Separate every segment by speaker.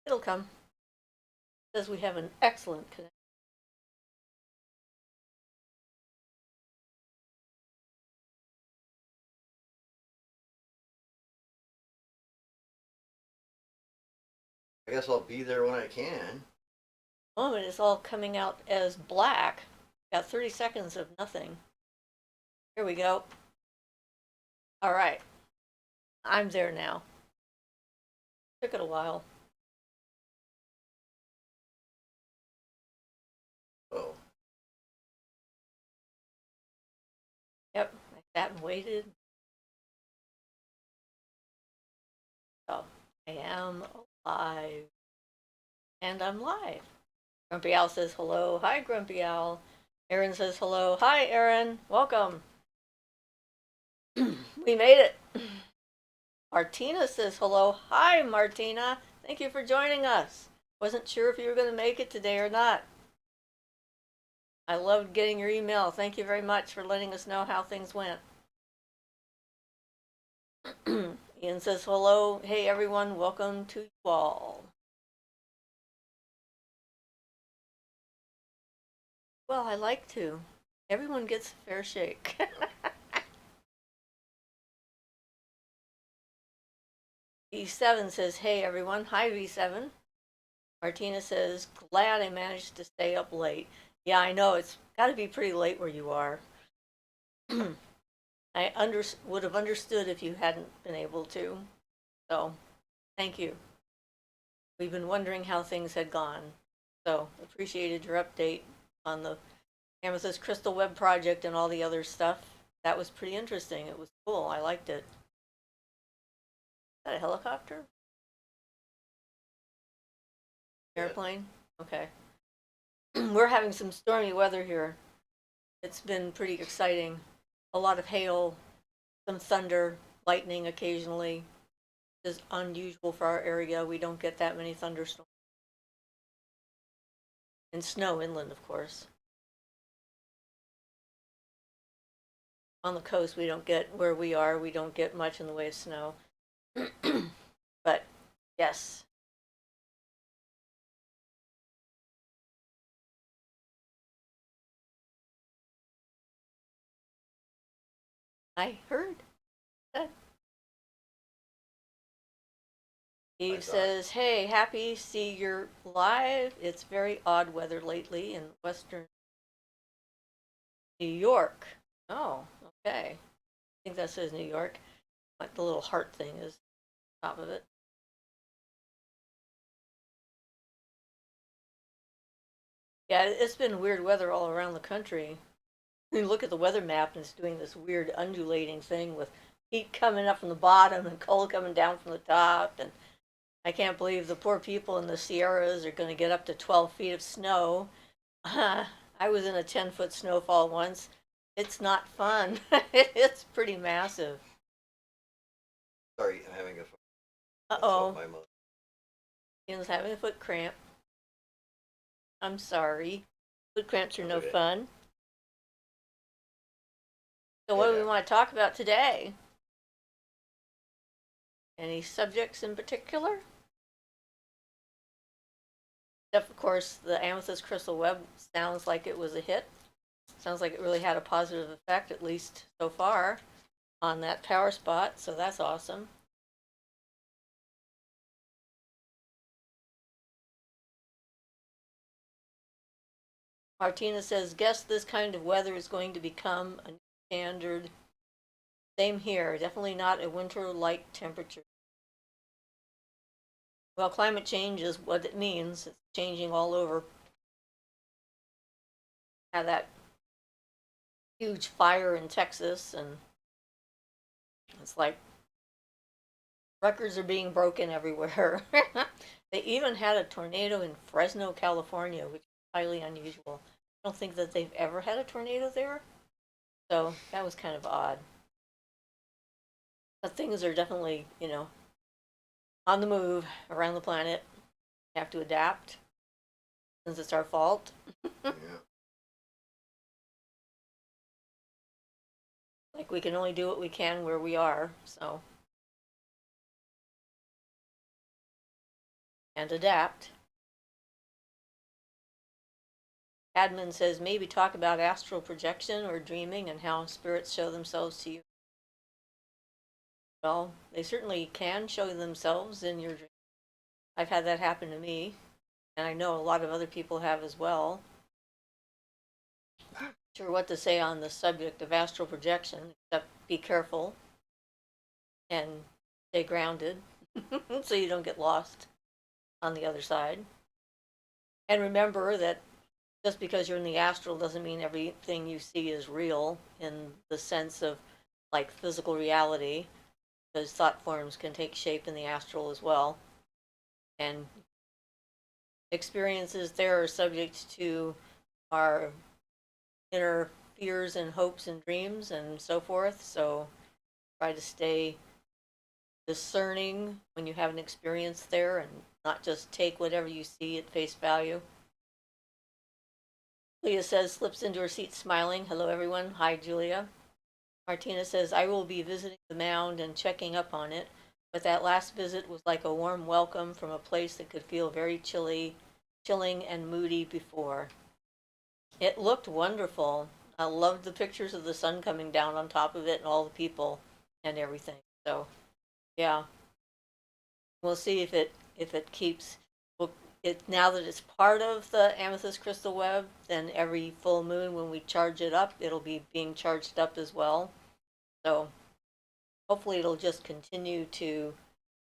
Speaker 1: It'll come. It says we have an excellent connection.
Speaker 2: I guess I'll be there when I can.
Speaker 1: Moment it's all coming out as black. Got 30 seconds of nothing. Here we go. All right. I'm there now. Took it a while.
Speaker 2: Oh,
Speaker 1: Yep. I sat and waited. So I am alive. And I'm live. Grumpy Owl says hello. Hi, Grumpy Owl. Aaron says hello. Hi, Aaron. Welcome. We made it. Martina says hello. Hi, Martina. Thank you for joining us. Wasn't sure if you were going to make it today or not. I loved getting your email. Thank you very much for letting us know how things went. Ian says hello. Hey, everyone. Welcome to you all. Well, I like to. Everyone gets a fair shake. V7 says, hey, everyone. Hi, V7. Martina says, glad I managed to stay up late. Yeah, I know. It's got to be pretty late where you are. Would have understood if you hadn't been able to. So, thank you. We've been wondering how things had gone. So, appreciated your update on the Amethyst Crystal Web project and all the other stuff. That was pretty interesting. It was cool. I liked it. Is that a helicopter?
Speaker 2: yeah.
Speaker 1: Airplane? Okay. We're having some stormy weather here. It's been pretty exciting. A lot of hail, some thunder, lightning occasionally. Is unusual for our area. We don't get that many thunderstorms. And snow inland, of course. On the coast, we don't get, where we are, we don't get much in the way of snow. But yes, I heard that.
Speaker 2: I
Speaker 1: Eve
Speaker 2: thought.
Speaker 1: says, hey, happy see you're live. It's very odd weather lately in western New York. Oh, okay. I think that says New York. Like the little heart thing is top of it. Yeah, it's been weird weather all around the country. You look at the weather map and it's doing this weird undulating thing with heat coming up from the bottom and cold coming down from the top. And I can't believe the poor people in the Sierras are going to get up to 12 feet of snow. I was in a 10-foot snowfall once. It's not fun. It's pretty massive.
Speaker 2: Sorry, I'm having a.
Speaker 1: Uh
Speaker 2: That's what
Speaker 1: oh.
Speaker 2: my mother.
Speaker 1: Ian's having a foot cramp. I'm sorry. Foot cramps are
Speaker 2: That's
Speaker 1: no
Speaker 2: okay.
Speaker 1: fun. So, what
Speaker 2: It
Speaker 1: do we
Speaker 2: happened.
Speaker 1: want to talk about today? Any subjects in particular? Except, of course, the Amethyst Crystal Web sounds like it was a hit. Sounds like it really had a positive effect, at least so far, on that power spot. So that's awesome. Martina says, guess this kind of weather is going to become a new standard. Same here. Definitely not a winter-like temperature. Well, climate change is what it means. It's changing all over. Had that huge fire in Texas, and it's like records are being broken everywhere. They even had a tornado in Fresno, California, which is highly unusual. I don't think that they've ever had a tornado there, so that was kind of odd. But things are definitely, on the move around the planet. We have to adapt since it's our fault.
Speaker 2: Yeah.
Speaker 1: Like we can only do what we can where we are, so and adapt. Admin says maybe talk about astral projection or dreaming and how spirits show themselves to you. Well, they certainly can show themselves in your dream. I've had that happen to me, and I know a lot of other people have as well. Not sure what to say on the subject of astral projection, except be careful and stay grounded so you don't get lost on the other side. And remember that just because you're in the astral doesn't mean everything you see is real in the sense of like physical reality, because thought forms can take shape in the astral as well. And experiences there are subject to our inner fears and hopes and dreams and so forth. So try to stay discerning when you have an experience there and not just take whatever you see at face value. Leah says, slips into her seat smiling. Hello, everyone. Hi, Julia. Martina says, I will be visiting the mound and checking up on it, but that last visit was like a warm welcome from a place that could feel very chilling and moody before. It looked wonderful. I loved the pictures of the sun coming down on top of it and all the people and everything. So, yeah, we'll see if it keeps. Well, it now that it's part of the amethyst crystal web, then every full moon when we charge it up, it'll be being charged up as well. So hopefully it'll just continue to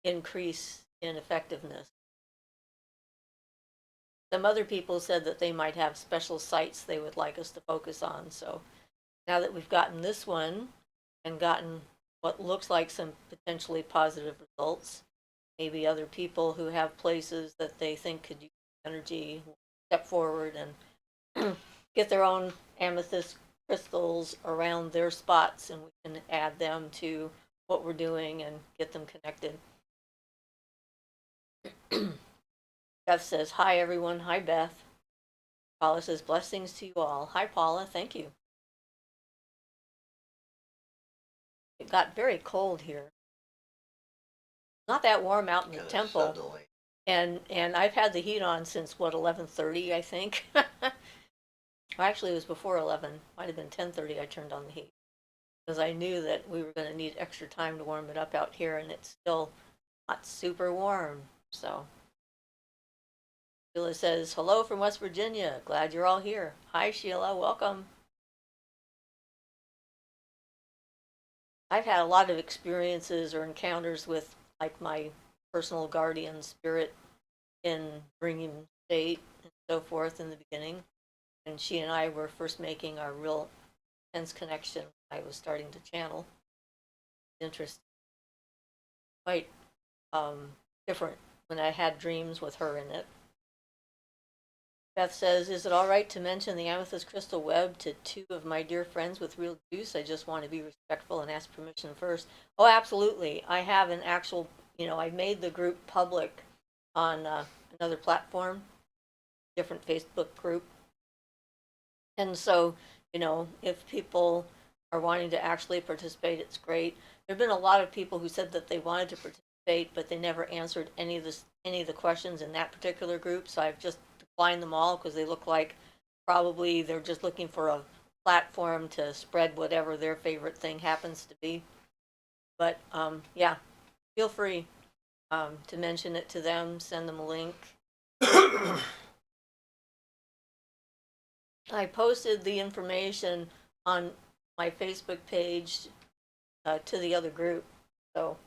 Speaker 1: increase in effectiveness. Some other people said that they might have special sites they would like us to focus on. So now that we've gotten this one and gotten what looks like some potentially positive results, maybe other people who have places that they think could use energy step forward and get their own amethyst crystals around their spots, and we can add them to what we're doing and get them connected. Beth says, hi, everyone. Hi, Beth. Paula says, blessings to you all. Hi, Paula. Thank you. It got very cold here. Not that warm out in the temple.
Speaker 2: Suddenly.
Speaker 1: And I've had the heat on since what, 11:30, I think. Well, actually, it was before 11. Might have been 10:30 I turned on the heat, because I knew that we were going to need extra time to warm it up out here, and it's still not super warm. So Sheila says, hello from West Virginia. Glad you're all here. Hi, Sheila. Welcome. I've had a lot of experiences or encounters with like my personal guardian spirit in dream state and so forth in the beginning. And she and I were first making our real intense connection. I was starting to channel. Interesting. Quite different when I had dreams with her in it. Beth says, is it all right to mention the amethyst crystal web to two of my dear friends with real juice? I just want to be respectful and ask permission first. Oh, absolutely. I have an actual, I made the group public on another platform, different Facebook group. And so, if people are wanting to actually participate, it's great. There have been a lot of people who said that they wanted to participate, but they never answered any of the questions in that particular group. So I've just declined them all because they look like probably they're just looking for a platform to spread whatever their favorite thing happens to be. But yeah, feel free to mention it to them, send them a link. I posted the information on my Facebook page to the other group, so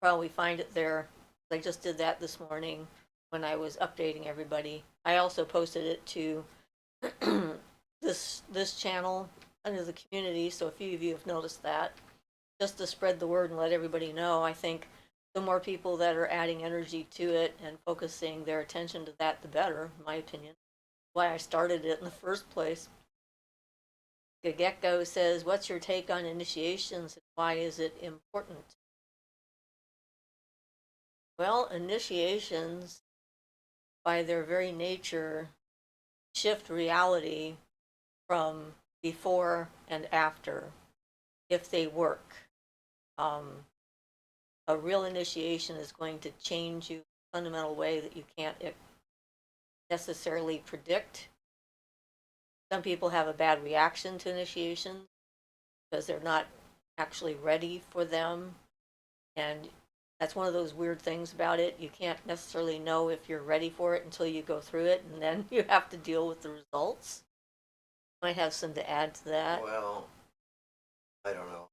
Speaker 1: probably find it there. I just did that this morning when I was updating everybody. I also posted it to this channel under the community, so a few of you have noticed that. Just to spread the word and let everybody know. I think the more people that are adding energy to it and focusing their attention to that, the better, in my opinion. Why I started it in the first place. Gagecko says, what's your take on initiations and why is it important? Well, initiations, by their very nature, shift reality from before and after if they work. A real initiation is going to change you fundamental way that you can't necessarily predict. Some people have a bad reaction to initiations because they're not actually ready for them. And that's one of those weird things about it. You can't necessarily know if you're ready for it until you go through it, and then you have to deal with the results. Might have some to add to that.
Speaker 2: Well, I don't know.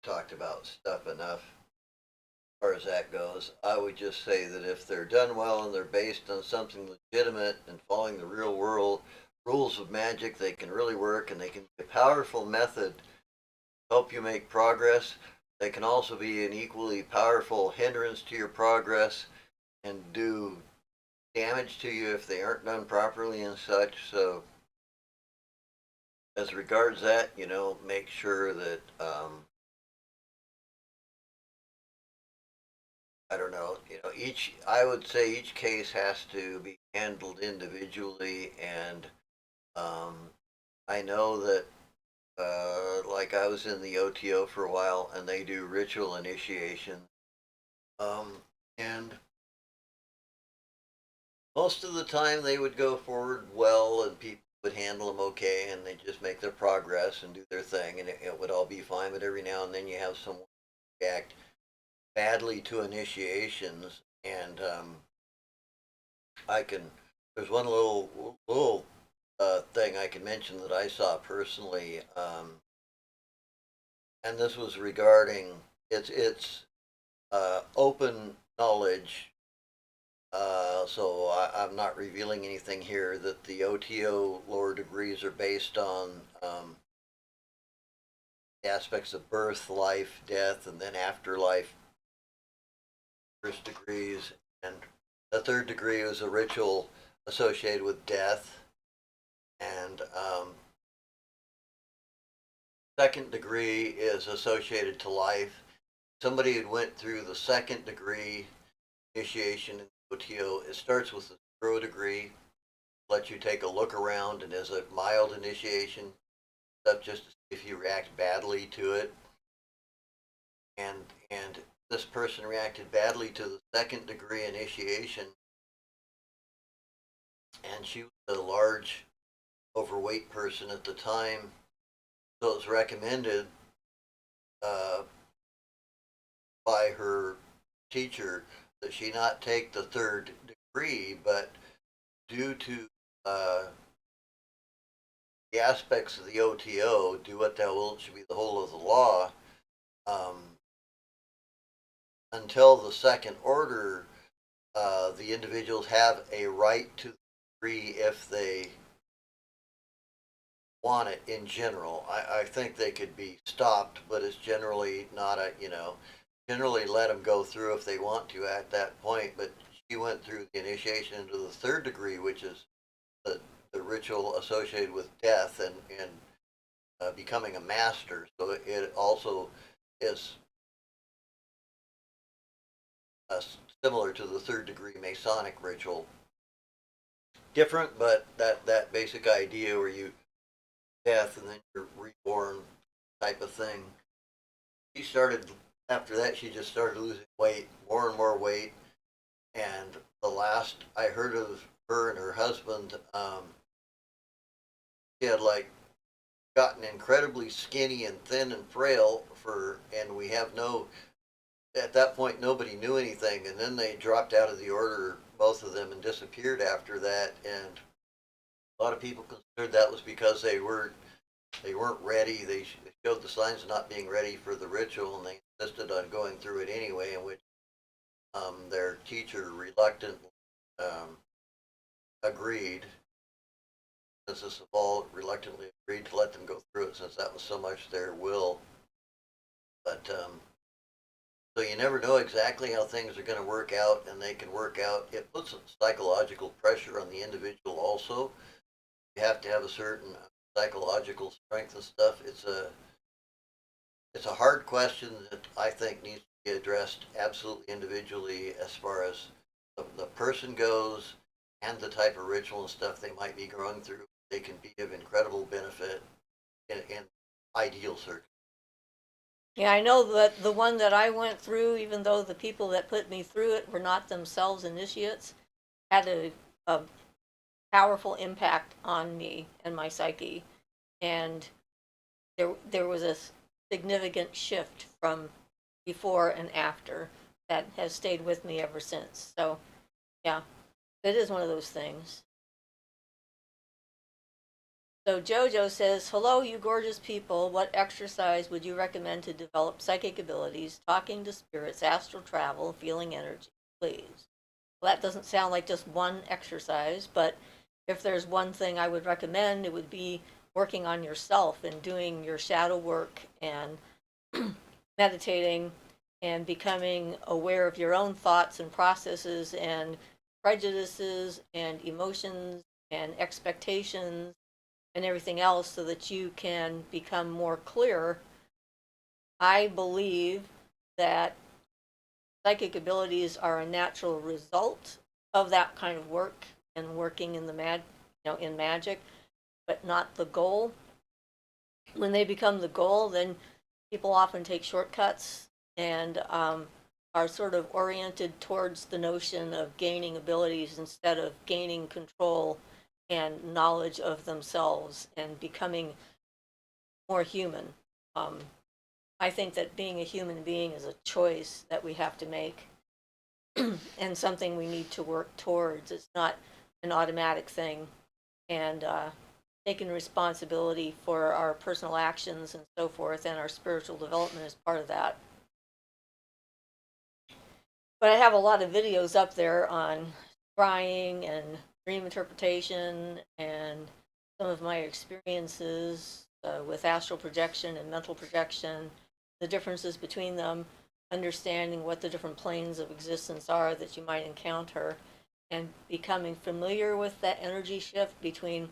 Speaker 2: Talked about stuff enough as far as that goes. I would just say that if they're done well and they're based on something legitimate and following the real world rules of magic, they can really work and they can be a powerful method to help you make progress. They can also be an equally powerful hindrance to your progress and do damage to you if they aren't done properly and such. So, as regards that, make sure that I don't know, I would say each case has to be handled individually, and um, I know that like I was in the OTO for a while, and they do ritual initiation, um, and most of the time they would go forward well, and people would handle them okay, and they just make their progress and do their thing, and it would all be fine. But every now and then you have someone react badly to initiations, and I can. There's one little thing I can mention that I saw personally, and this was regarding it's open knowledge. I'm not revealing anything here. That the OTO lower degrees are based on aspects of birth, life, death, and then afterlife. First degrees, and the third degree was a ritual associated with death, and second degree is associated to life. Somebody who went through the second degree initiation in OTO, it starts with the 0 degree, lets you take a look around, and is a mild initiation, stuff just to see if you react badly to it. And this person reacted badly to the second degree initiation, and she was a large overweight person at the time, so it was recommended uh, by her teacher that she not take the third degree, but due to uh, the aspects of the OTO, do what thou wilt should be the whole of the law. Until the second order, the individuals have a right to the degree if they want it in general. I think they could be stopped, but it's generally not generally let them go through if they want to at that point. But she went through the initiation into the third degree, which is the ritual associated with death and becoming a master. So it also is uh, similar to the third degree Masonic ritual. Different, but that basic idea where you death and then you're reborn type of thing. She started after that. She just started losing weight, more and more weight. And the last I heard of her and her husband, she had like gotten incredibly skinny and thin and frail and we have no. At that point, nobody knew anything, and then they dropped out of the order, both of them, and disappeared after that. And a lot of people considered that was because they weren't ready. They showed the signs of not being ready for the ritual, and they insisted on going through it anyway. In which their teacher reluctantly um, agreed, since this all reluctantly agreed to let them go through it, since that was so much their will. But so you never know exactly how things are going to work out, and they can work out. It puts psychological pressure on the individual also. You have to have a certain psychological strength and stuff. It's a hard question that I think needs to be addressed absolutely individually as far as the person goes and the type of ritual and stuff they might be going through. They can be of incredible benefit in ideal circumstances.
Speaker 1: Yeah, I know that the one that I went through, even though the people that put me through it were not themselves initiates, had a powerful impact on me and my psyche. And there was a significant shift from before and after that has stayed with me ever since. So, yeah, it is one of those things. So Jojo says, "Hello, you gorgeous people. What exercise would you recommend to develop psychic abilities, talking to spirits, astral travel, feeling energy, please?" Well, that doesn't sound like just one exercise, but if there's one thing I would recommend, it would be working on yourself and doing your shadow work and meditating and becoming aware of your own thoughts and processes and prejudices and emotions and expectations and everything else so that you can become more clear. I believe that psychic abilities are a natural result of that kind of work and working in in magic, but not the goal. When they become the goal, then people often take shortcuts and are sort of oriented towards the notion of gaining abilities instead of gaining control and knowledge of themselves and becoming more human. Um, I think that being a human being is a choice that we have to make and something we need to work towards. It's not an automatic thing. And taking responsibility for our personal actions and so forth and our spiritual development is part of that. But I have a lot of videos up there on scrying and dream interpretation and some of my experiences with astral projection and mental projection, the differences between them, understanding what the different planes of existence are that you might encounter, and becoming familiar with that energy shift between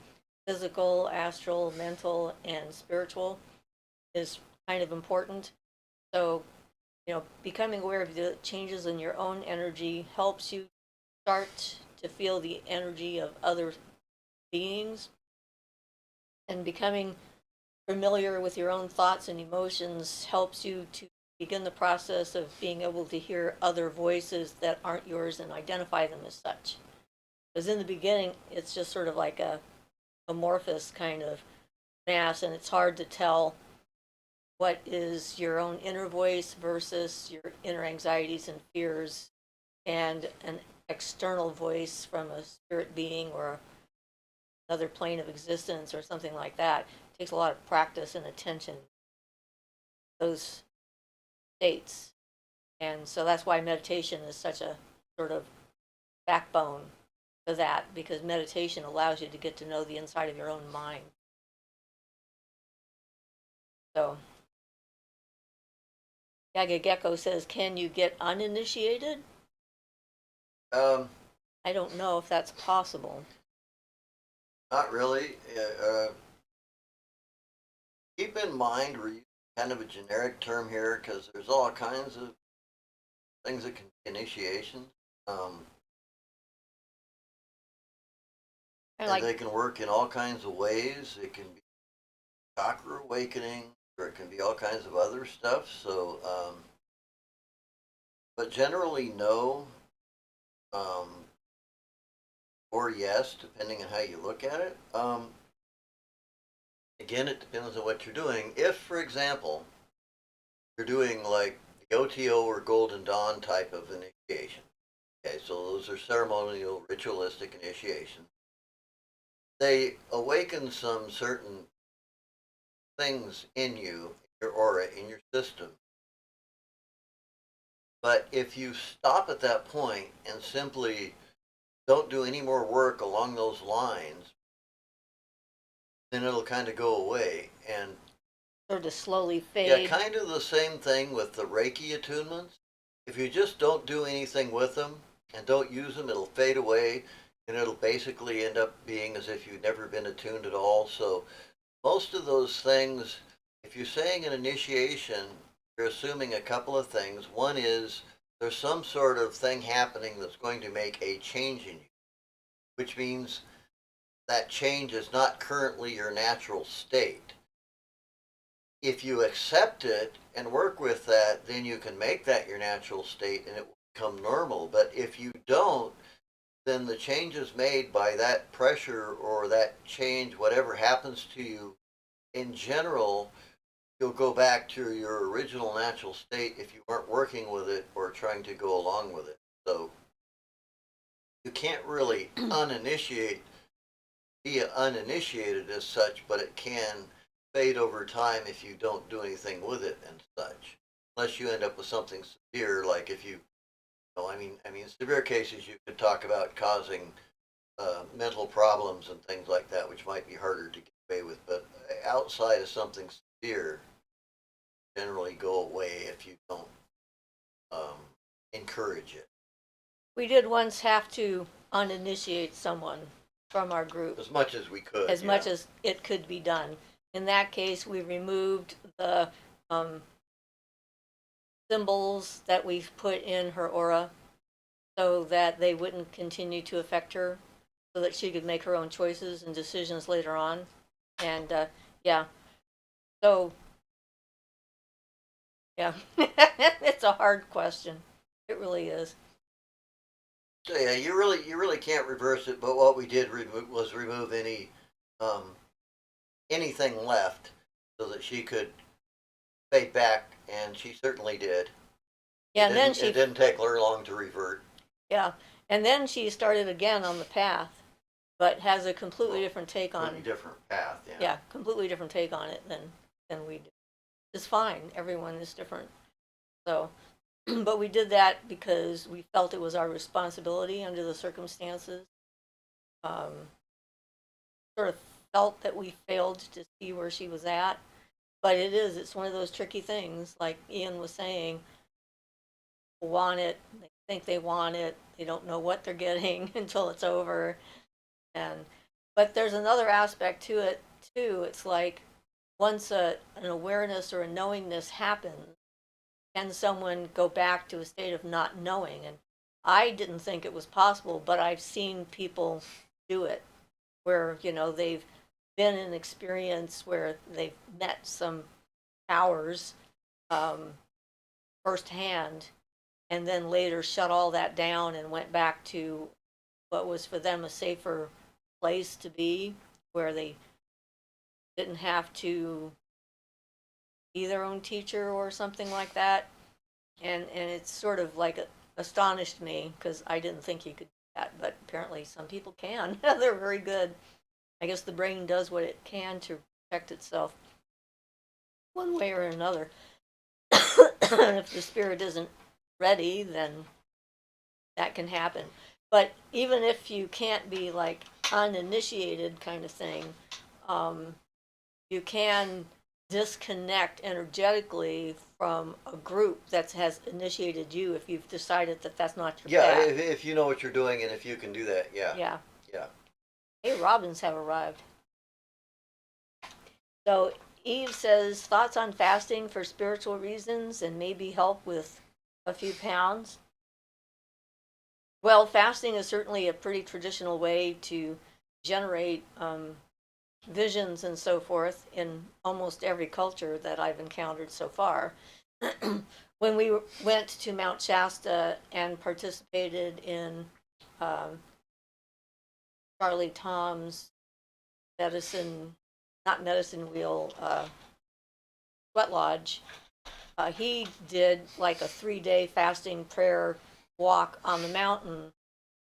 Speaker 1: physical, astral, mental, and spiritual is kind of important. So, becoming aware of the changes in your own energy helps you start to feel the energy of other beings, and becoming familiar with your own thoughts and emotions helps you to begin the process of being able to hear other voices that aren't yours and identify them as such. Because in the beginning, it's just sort of like a amorphous kind of mass, and it's hard to tell what is your own inner voice versus your inner anxieties and fears and an external voice from a spirit being or another plane of existence or something like that. It takes a lot of practice and attention, those states. And so that's why meditation is such a sort of backbone for that, because meditation allows you to get to know the inside of your own mind. So Yaga Gecko says, "Can you get uninitiated?"
Speaker 2: Um,
Speaker 1: I don't know if that's possible.
Speaker 2: Not really. Keep in mind we're using kind of a generic term here because there's all kinds of things that can be initiations. Um,
Speaker 1: I
Speaker 2: and
Speaker 1: like,
Speaker 2: they can work in all kinds of ways. It can be chakra awakening, or it can be all kinds of other stuff. So, but generally, no, um, or yes, depending on how you look at it. Again, it depends on what you're doing. If, for example, you're doing like the OTO or Golden Dawn type of initiation, okay, so those are ceremonial, ritualistic initiations. They awaken some certain things in you, your aura, in your system. But if you stop at that point and simply don't do any more work along those lines, then it'll kind of go away. And
Speaker 1: sort of slowly
Speaker 2: yeah,
Speaker 1: fade.
Speaker 2: kind of the same thing with the Reiki attunements. If you just don't do anything with them and don't use them, it'll fade away and it'll basically end up being as if you've never been attuned at all. So most of those things, if you're saying an initiation, you're assuming a couple of things. One is there's some sort of thing happening that's going to make a change in you, which means that change is not currently your natural state. if you accept it and work with that, then you can make that your natural state and it will become normal. But if you don't, then the changes made by that pressure or that change, whatever happens to you in general, you'll go back to your original natural state if you weren't working with it or trying to go along with it. So you can't really be uninitiated as such, but it can fade over time if you don't do anything with it and such. Unless you end up with something severe, like if you, in severe cases, you could talk about causing mental problems and things like that, which might be harder to get away with. But outside of something severe, generally go away if you don't um, encourage it.
Speaker 1: We did once have to uninitiate someone from our group
Speaker 2: As much as we could.
Speaker 1: as much as it could be done. In that case, we removed the um, symbols that we've put in her aura so that they wouldn't continue to affect her, so that she could make her own choices and decisions later on. And yeah, so yeah, it's a hard question. It really is.
Speaker 2: So yeah, you really can't reverse it. But what we did was remove anything left so that she could fade back, and she certainly did.
Speaker 1: Yeah, and then
Speaker 2: It didn't take her long to revert.
Speaker 1: yeah, and then she started again on the path, but has a completely different take on
Speaker 2: Completely different path. Yeah.
Speaker 1: yeah, completely different take on it than we do. It's fine. Everyone is different. So, but we did that because we felt it was our responsibility under the circumstances. Um, sort of felt that we failed to see where she was at, but it's one of those tricky things. Like Ian was saying, people want it, they think they want it, they don't know what they're getting until it's over, and but there's another aspect to it too. It's like once an awareness or a knowingness happens, can someone go back to a state of not knowing? And I didn't think it was possible, but I've seen people do it where, they've been in an experience where they've met some powers um, firsthand and then later shut all that down and went back to what was for them a safer place to be, where they didn't have to be their own teacher or something like that. And it's sort of like astonished me because I didn't think you could do that, but apparently some people can. They're very good. I guess the brain does what it can to protect itself one way or another. If the spirit isn't ready, then that can happen. But even if you can't be like uninitiated kind of thing, um, you can disconnect energetically from a group that has initiated you if you've decided that that's not your
Speaker 2: Yeah,
Speaker 1: path.
Speaker 2: if you know what you're doing and if you can do that, yeah.
Speaker 1: Yeah.
Speaker 2: Yeah.
Speaker 1: Hey, Robins have arrived. So Eve says thoughts on fasting for spiritual reasons and maybe help with a few pounds. Well, fasting is certainly a pretty traditional way to generate visions and so forth in almost every culture that I've encountered so far. When we went to Mount Shasta and participated in um, Charlie Tom's medicine, not medicine wheel, sweat lodge, he did like a 3 day fasting prayer walk on the mountain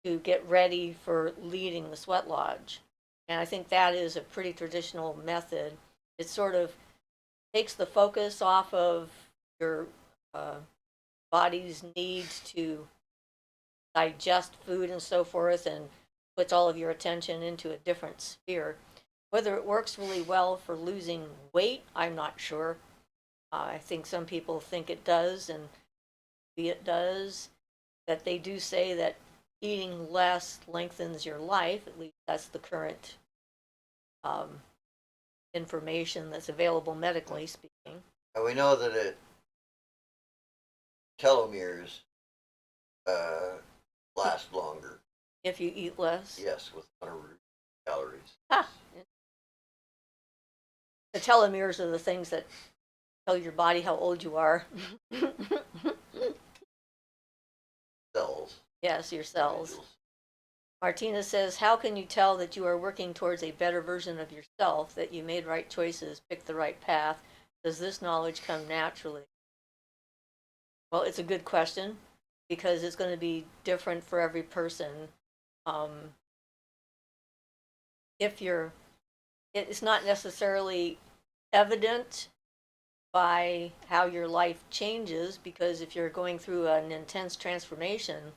Speaker 1: to get ready for leading the sweat lodge. And I think that is a pretty traditional method. It sort of takes the focus off of your uh, body's needs to digest food and so forth and puts all of your attention into a different sphere. Whether it works really well for losing weight, I'm not sure. I think some people think it does, and maybe it does. That they do say that eating less lengthens your life. At least that's the current um, information that's available medically speaking.
Speaker 2: And we know that telomeres uh, last longer.
Speaker 1: If you eat less.
Speaker 2: Yes, with 100 calories.
Speaker 1: Ah, the telomeres are the things that Tell your body how old you are.
Speaker 2: Cells.
Speaker 1: Yes, your cells.
Speaker 2: Individuals.
Speaker 1: Martina says, how can you tell that you are working towards a better version of yourself, that you made right choices, picked the right path? Does this knowledge come naturally? Well, it's a good question because it's going to be different for every person. Um, if you're, it's not necessarily evident by how your life changes, because if you're going through an intense transformation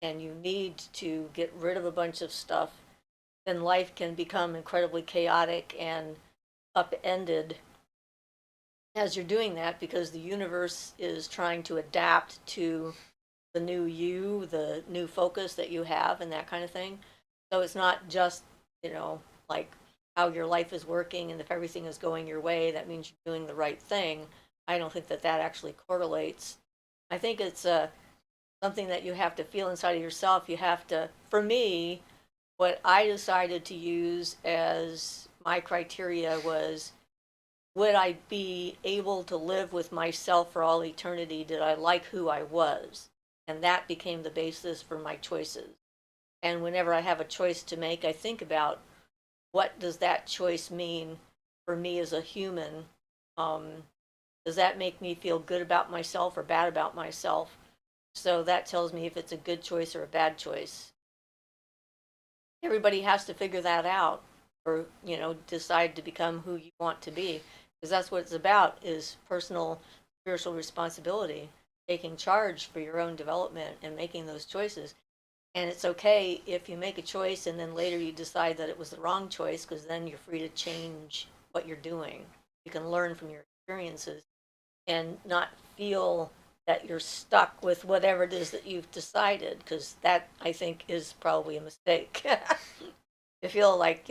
Speaker 1: and you need to get rid of a bunch of stuff, then life can become incredibly chaotic and upended as you're doing that, because the universe is trying to adapt to the new you, the new focus that you have, and that kind of thing. So it's not just, you know, like how your life is working, and if everything is going your way, that means you're doing the right thing. I don't think that that actually correlates. I think it's something that you have to feel inside of yourself. You have to, for me, what I decided to use as my criteria was, would I be able to live with myself for all eternity? Did I like who I was? And that became the basis for my choices. And whenever I have a choice to make, I think about, what does that choice mean for me as a human? Um, does that make me feel good about myself or bad about myself? So that tells me if it's a good choice or a bad choice. Everybody has to figure that out, or, decide to become who you want to be, because that's what it's about, is personal spiritual responsibility, taking charge for your own development and making those choices. And it's okay if you make a choice and then later you decide that it was the wrong choice, because then you're free to change what you're doing. You can learn from your experiences and not feel that you're stuck with whatever it is that you've decided, because that, I think, is probably a mistake. You feel like,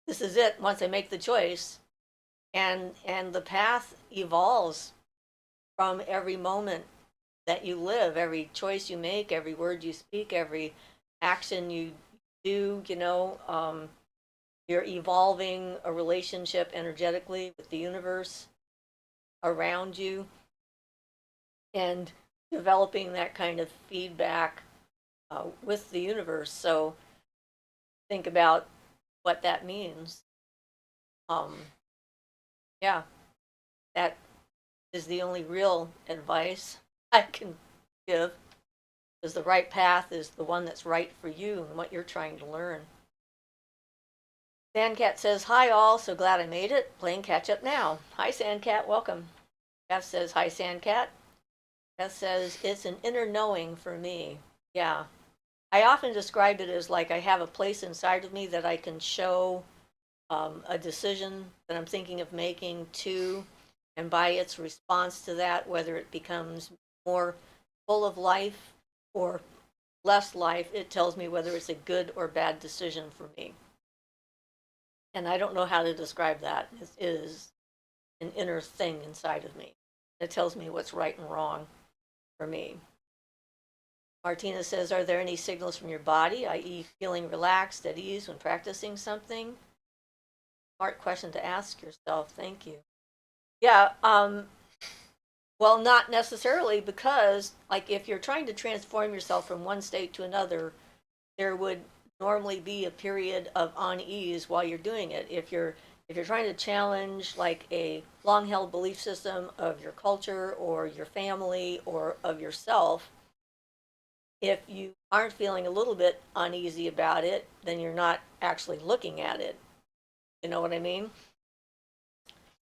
Speaker 1: this is it once I make the choice, and the path evolves from every moment that you live, every choice you make, every word you speak, every action you do. You're evolving a relationship energetically with the universe around you, and developing that kind of feedback with the universe. So think about what that means. Um, yeah, that is the only real advice I can give, because the right path is the one that's right for you and what you're trying to learn. Sandcat says, hi all, so glad I made it. Playing catch up now. Hi Sandcat, welcome. Beth says, hi Sandcat. Beth says, it's an inner knowing for me. Yeah. I often describe it as like I have a place inside of me that I can show a decision that I'm thinking of making to, and by its response to that, whether it becomes more full of life or less life, it tells me whether it's a good or bad decision for me. And I don't know how to describe that. It is an inner thing inside of me that tells me what's right and wrong for me. Martina says, are there any signals from your body, i.e., feeling relaxed, at ease when practicing something? Smart question to ask yourself. Thank you. Yeah, well, not necessarily, because, like, if you're trying to transform yourself from one state to another, there would normally be a period of unease while you're doing it. If you're trying to challenge like a long-held belief system of your culture or your family or of yourself, if you aren't feeling a little bit uneasy about it, then you're not actually looking at it. You know what I mean?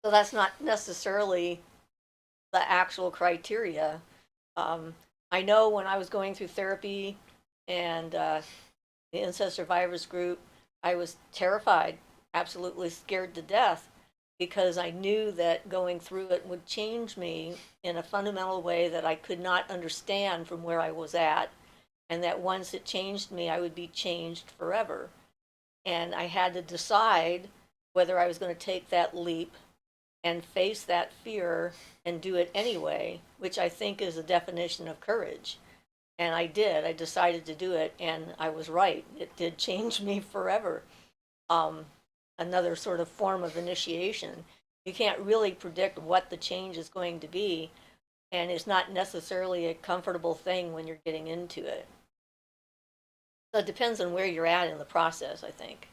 Speaker 1: So that's not necessarily the actual criteria. Um, I know when I was going through therapy and the incest survivors group, I was terrified, absolutely scared to death, because I knew that going through it would change me in a fundamental way that I could not understand from where I was at, and that once it changed me, I would be changed forever. And I had to decide whether I was going to take that leap and face that fear and do it anyway, which I think is a definition of courage. And I did. I decided to do it, and I was right. It did change me forever. Um, Another sort of form of initiation. You can't really predict what the change is going to be, and it's not necessarily a comfortable thing when you're getting into it. So it depends on where you're at in the process, I think.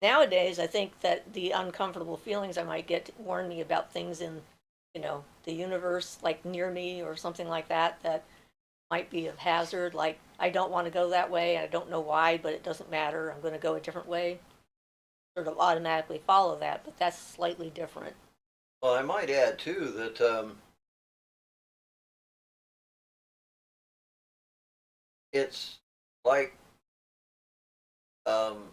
Speaker 1: Nowadays, I think that the uncomfortable feelings I might get warn me about things in, the universe, like near me or something like that, that might be of hazard. Like, I don't want to go that way. I don't know why, but it doesn't matter. I'm going to go a different way. Sort of automatically follow that, but that's slightly different.
Speaker 2: Well, I might add too that it's like um,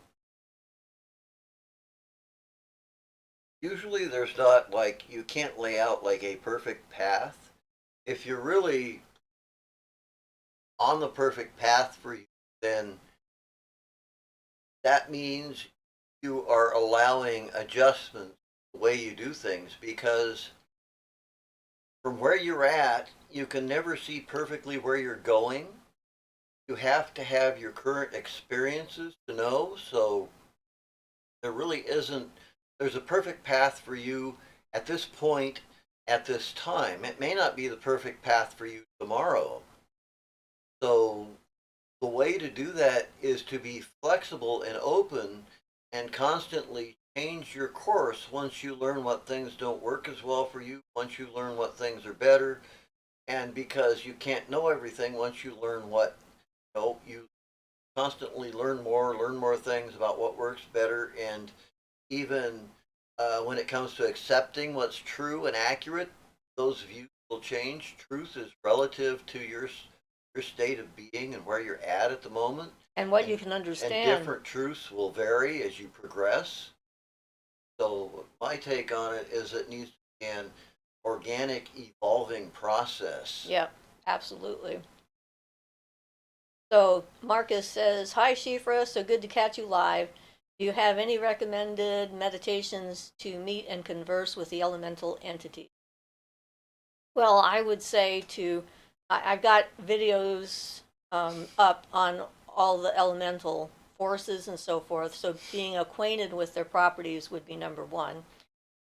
Speaker 2: usually there's not like you can't lay out like a perfect path. If you're really on the perfect path for you, then that means you are allowing adjustments the way you do things because from where you're at, you can never see perfectly where you're going. You have to have your current experiences to know. So there really isn't, there's a perfect path for you at this point, at this time. It may not be the perfect path for you tomorrow. So the way to do that is to be flexible and open and constantly change your course once you learn what things don't work as well for you, once you learn what things are better, and because you can't know everything once you learn what you constantly learn more things about what works better, and even when it comes to accepting what's true and accurate, those views will change. Truth is relative to your state of being and where you're at the moment,
Speaker 1: And what
Speaker 2: and
Speaker 1: you can
Speaker 2: and
Speaker 1: understand.
Speaker 2: different truths will vary as you progress. So my take on it is it needs to be an organic, evolving process.
Speaker 1: Yep, absolutely. So Marcus says, "Hi Shifra, so good to catch you live. Do you have any recommended meditations to meet and converse with the elemental entity?" Well, I would say I've got videos up on all the elemental forces and so forth. So being acquainted with their properties would be number one.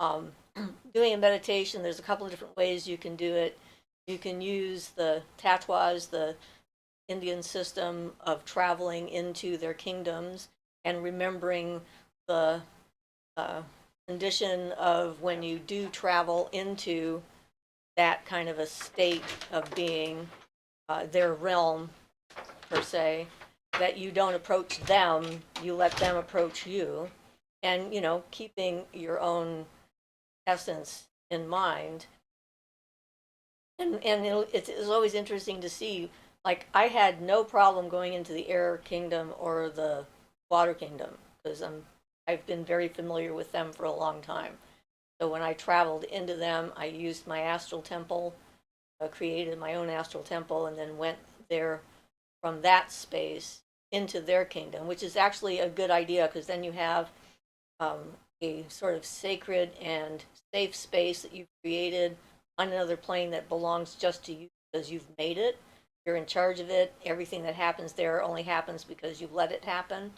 Speaker 1: Um, Doing a meditation, there's a couple of different ways you can do it. You can use the tatwas, the Indian system of traveling into their kingdoms and remembering the uh, condition of when you do travel into that kind of a state of being, their realm per se, that you don't approach them, you let them approach you, and keeping your own essence in mind. And it's always interesting to see. Like, I had no problem going into the air kingdom or the water kingdom because I've been very familiar with them for a long time. So when I traveled into them, I used my astral temple, created my own astral temple, and then went there from that space into their kingdom, which is actually a good idea because then you have um, a sort of sacred and safe space that you've created on another plane that belongs just to you because you've made it. You're in charge of it. Everything that happens there only happens because you've let it happen.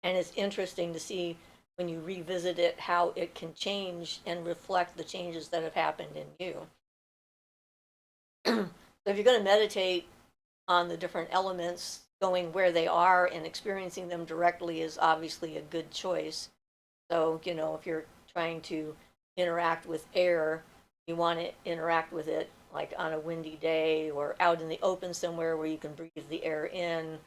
Speaker 1: And it's interesting to see when you revisit it how it can change and reflect the changes that have happened in you. So if you're going to meditate on the different elements, going where they are and experiencing them directly is obviously a good choice. So, if you're trying to interact with air, you want to interact with it like on a windy day or out in the open somewhere where you can breathe the air in,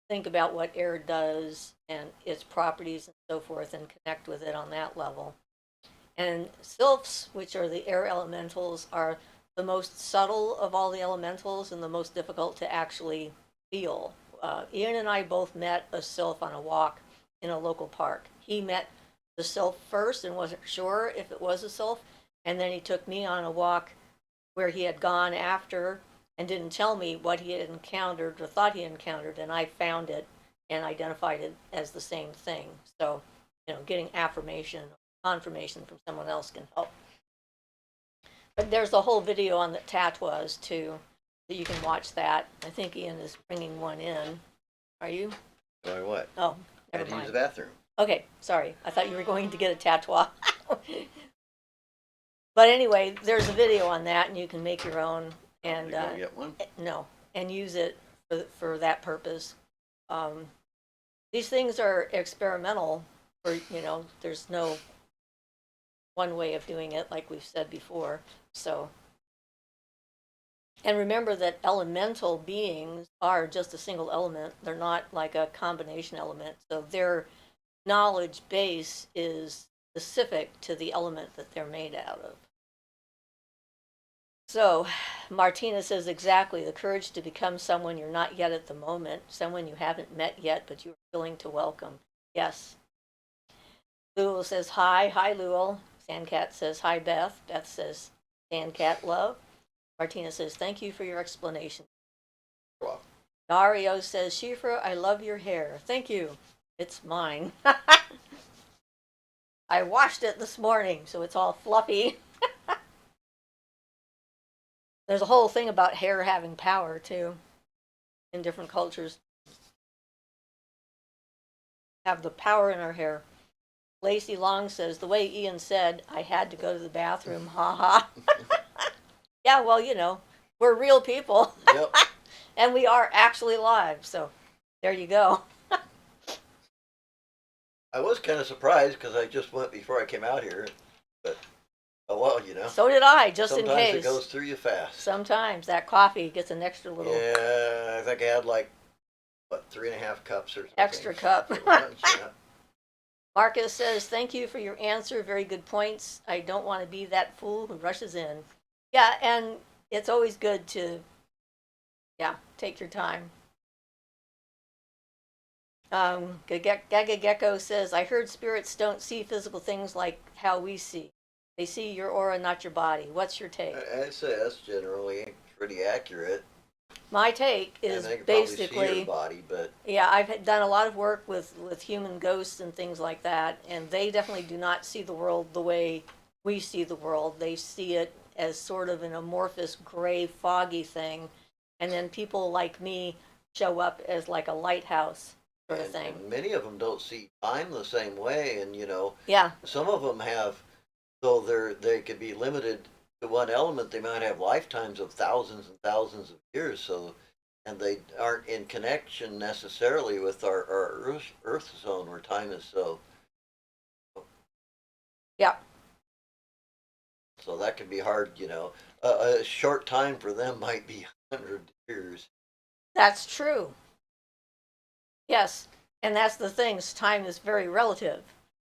Speaker 1: think about what air does and its properties and so forth, and connect with it on that level. And sylphs, which are the air elementals, are the most subtle of all the elementals and the most difficult to actually feel. Ian and I both met a sylph on a walk in a local park. He met the sylph first and wasn't sure if it was a sylph, and then he took me on a walk where he had gone after and didn't tell me what he had encountered or thought he encountered, and I found it and identified it as the same thing. So, getting affirmation, confirmation from someone else can help. But there's a whole video on the tatwas too, so you can watch that. I think Ian is bringing one in. Are you?
Speaker 2: Or what?
Speaker 1: Oh,
Speaker 2: I
Speaker 1: never
Speaker 2: had to use
Speaker 1: mind.
Speaker 2: the bathroom.
Speaker 1: Okay, sorry. I thought you were going to get a tatwa. But anyway, there's a video on that, and you can make your own and
Speaker 2: You gonna get one?
Speaker 1: no, and use it for that purpose. Um, these things are experimental. For there's no one way of doing it, like we've said before. So, and remember that elemental beings are just a single element. They're not like a combination element. So their knowledge base is specific to the element that they're made out of. So, Martina says exactly the courage to become someone you're not yet at the moment, someone you haven't met yet, but you're willing to welcome. Yes. Lewel says hi. Hi, Lewel. Sandcat says hi, Beth. Beth says Sandcat love. Martina says thank you for your explanation.
Speaker 2: Wow.
Speaker 1: Dario says Siofra, I love your hair. Thank you. It's mine. I washed it this morning, so it's all fluffy. There's a whole thing about hair having power, too, in different cultures. Have the power in our hair. Lacey Long says, the way Ian said, I had to go to the bathroom, ha. Yeah, well, we're real people.
Speaker 2: Yep.
Speaker 1: And we are actually live, so there you go.
Speaker 2: I was kind of surprised because I just went before I came out here, but oh well.
Speaker 1: So did I, just in
Speaker 2: Sometimes
Speaker 1: case.
Speaker 2: it goes through you fast.
Speaker 1: Sometimes that coffee gets an extra little
Speaker 2: Yeah, I think I had like, 3.5 cups or something.
Speaker 1: extra cup.
Speaker 2: For lunch, yeah.
Speaker 1: Marcus says, thank you for your answer. Very good points. I don't want to be that fool who rushes in. Yeah, and it's always good to, take your time. Gaga Gecko says, I heard spirits don't see physical things like how we see. They see your aura, not your body. What's your take?
Speaker 2: I'd say that's generally pretty accurate.
Speaker 1: My take
Speaker 2: And
Speaker 1: is
Speaker 2: they can probably see
Speaker 1: basically,
Speaker 2: your body, but
Speaker 1: yeah, I've done a lot of work with human ghosts and things like that, and they definitely do not see the world the way we see the world. They see it as sort of an amorphous, gray, foggy thing, and then people like me show up as like a lighthouse sort of thing.
Speaker 2: and many of them don't see time the same way, and
Speaker 1: Yeah,
Speaker 2: some of them have, though they could be limited to one element, they might have lifetimes of thousands and thousands of years. So, and they aren't in connection necessarily with our Earth zone where time is so.
Speaker 1: yeah,
Speaker 2: So that can be hard. A short time for them might be 100 years.
Speaker 1: that's true. Yes, and that's the thing. Time is very relative.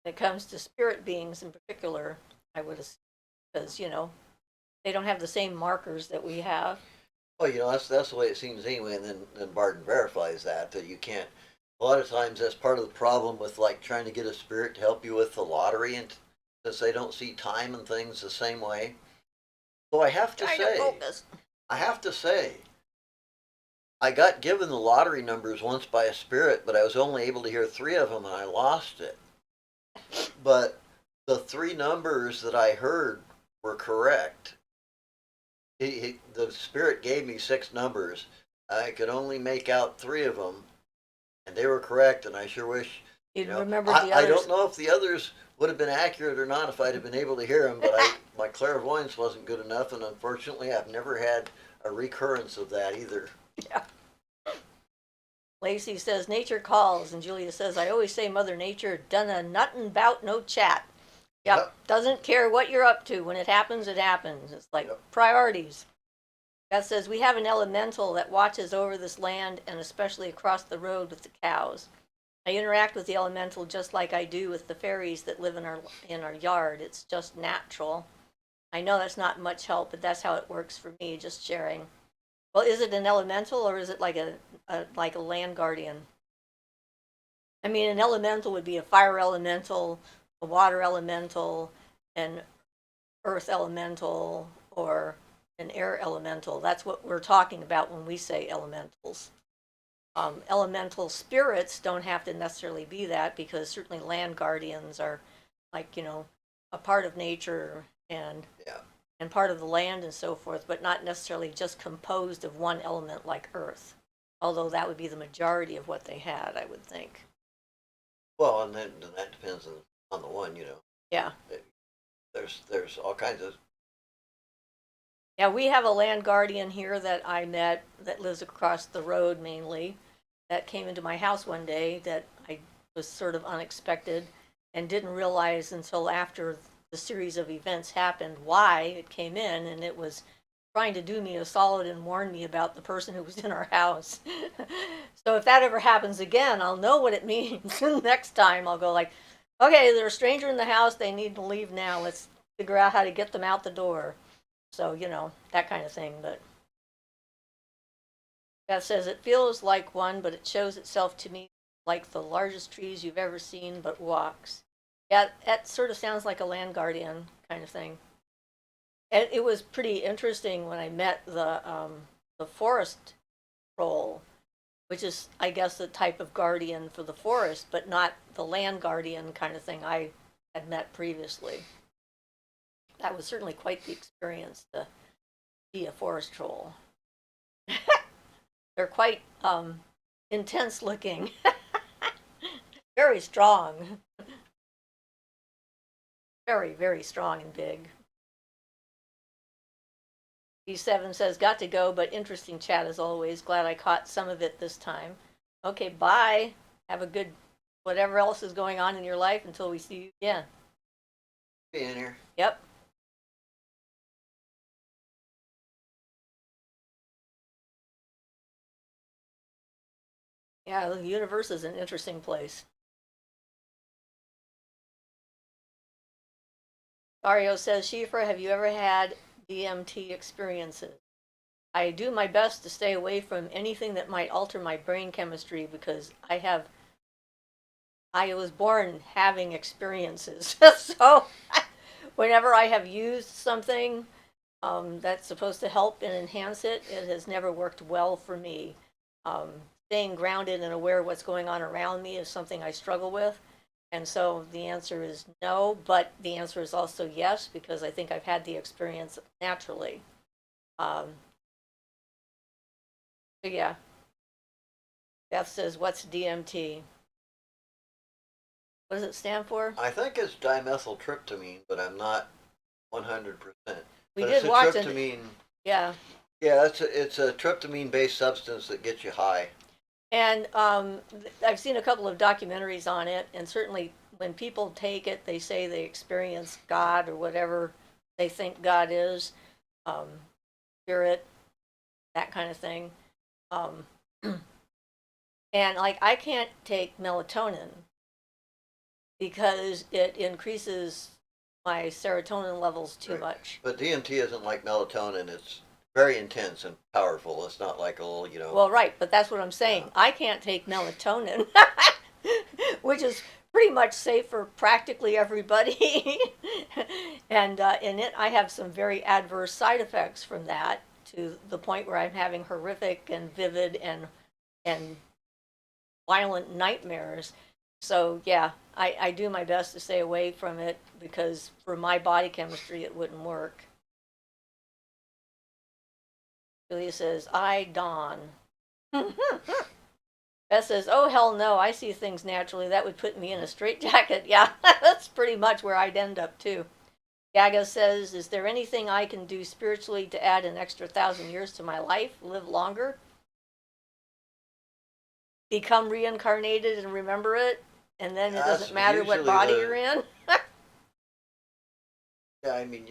Speaker 1: When it comes to spirit beings in particular, I would assume, because they don't have the same markers that we have.
Speaker 2: Well, that's the way it seems anyway, and then Barton verifies that you can't. A lot of times that's part of the problem with like trying to get a spirit to help you with the lottery, and since they don't see time and things the same way. So I have to say, I got given the lottery numbers once by a spirit, but I was only able to hear 3 of them, and I lost it. But the 3 numbers that I heard were correct. The spirit gave me 6 numbers. I could only make out 3 of them, and they were correct. And I sure wish
Speaker 1: You'd
Speaker 2: you know,
Speaker 1: remember
Speaker 2: I,
Speaker 1: the
Speaker 2: I
Speaker 1: others.
Speaker 2: don't know if the others would have been accurate or not if I'd have been able to hear them, but my clairvoyance wasn't good enough, and unfortunately, I've never had a recurrence of that either.
Speaker 1: Yeah. Lacey says, nature calls. And Julia says, I always say Mother Nature done a nuttin' bout no chat. Yep. Doesn't care what you're up to. When it happens, it happens. It's like priorities. Beth says, we have an elemental that watches over this land and especially across the road with the cows. I interact with the elemental just like I do with the fairies that live in our yard. It's just natural. I know that's not much help, but that's how it works for me, just sharing. Well, is it an elemental or is it like a land guardian? I mean, an elemental would be a fire elemental, a water elemental, an earth elemental, or an air elemental. That's what we're talking about when we say elementals. Elemental spirits don't have to necessarily be that, because certainly land guardians are like, a part of nature and part of the land and so forth, but not necessarily just composed of one element like earth. Although that would be the majority of what they had, I would think.
Speaker 2: Well, and then that depends on the one,
Speaker 1: Yeah.
Speaker 2: There's all kinds of
Speaker 1: Yeah, we have a land guardian here that I met that lives across the road mainly, that came into my house one day that I was sort of unexpected and didn't realize until after the series of events happened why it came in, and it was trying to do me a solid and warn me about the person who was in our house. So if that ever happens again, I'll know what it means. Next time I'll go like, okay, there's a stranger in the house, they need to leave now. Let's figure out how to get them out the door. So, that kind of thing. But Beth says it feels like one, but it shows itself to me like the largest trees you've ever seen, but walks. Yeah, that sort of sounds like a land guardian kind of thing. And it was pretty interesting when I met the forest troll, which is, I guess, the type of guardian for the forest, but not the land guardian kind of thing I had met previously. That was certainly quite the experience to be a forest troll. They're quite intense looking, very strong, very, very strong and big. B7 says, got to go, but interesting chat as always. Glad I caught some of it this time. Okay, bye. Have a good whatever else is going on in your life until we see you again.
Speaker 2: Be in here.
Speaker 1: Yep. Yeah, the universe is an interesting place. Dario says, Siofra, have you ever had DMT experiences? I do my best to stay away from anything that might alter my brain chemistry because I was born having experiences. So whenever I have used something that's supposed to help and enhance it, it has never worked well for me. Staying grounded and aware of what's going on around me is something I struggle with. And so the answer is no, but the answer is also yes, because I think I've had the experience naturally. Um, so yeah, Beth says, what's DMT? What does it stand for?
Speaker 2: I think it's dimethyltryptamine, but I'm not 100%.
Speaker 1: We
Speaker 2: But it's
Speaker 1: did
Speaker 2: a
Speaker 1: watch
Speaker 2: tryptamine.
Speaker 1: yeah.
Speaker 2: Yeah, it's a tryptamine-based substance that gets you high.
Speaker 1: And I've seen a couple of documentaries on it, and certainly when people take it, they say they experience God or whatever they think God is, um, spirit, that kind of thing. Um, and like, I can't take melatonin because it increases my serotonin levels too
Speaker 2: Right.
Speaker 1: much.
Speaker 2: But DMT isn't like melatonin. It's very intense and powerful. It's not like a little.
Speaker 1: Well, right, but that's what I'm
Speaker 2: Yeah.
Speaker 1: saying. I can't take melatonin, which is pretty much safe for practically everybody. And in it, I have some very adverse side effects from that to the point where I'm having horrific and vivid and violent nightmares. So yeah, I do my best to stay away from it because for my body chemistry, it wouldn't work. Julia says, I dawn. Beth says, oh, hell no, I see things naturally. That would put me in a straitjacket. Yeah, that's pretty much where I'd end up, too. Gaga says, is there anything I can do spiritually to add an extra 1,000 years to my life? Live longer? Become reincarnated and remember it? And then it
Speaker 2: That's
Speaker 1: doesn't matter what
Speaker 2: usually
Speaker 1: body
Speaker 2: the.
Speaker 1: you're in?
Speaker 2: Yeah, I mean,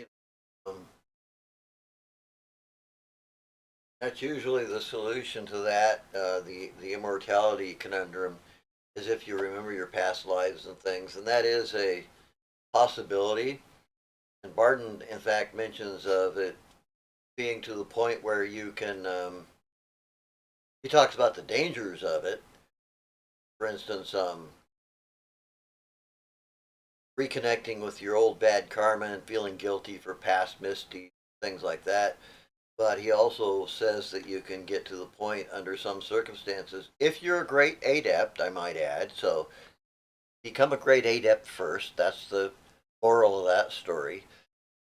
Speaker 2: that's usually the solution to that. The immortality conundrum is if you remember your past lives and things, and that is a possibility. And Barton, in fact, mentions of it being to the point where you can. He talks about the dangers of it. For instance, reconnecting with your old bad karma and feeling guilty for past misdeeds, things like that. But he also says that you can get to the point under some circumstances, if you're a great adept, I might add. So become a great adept first. That's the moral of that story.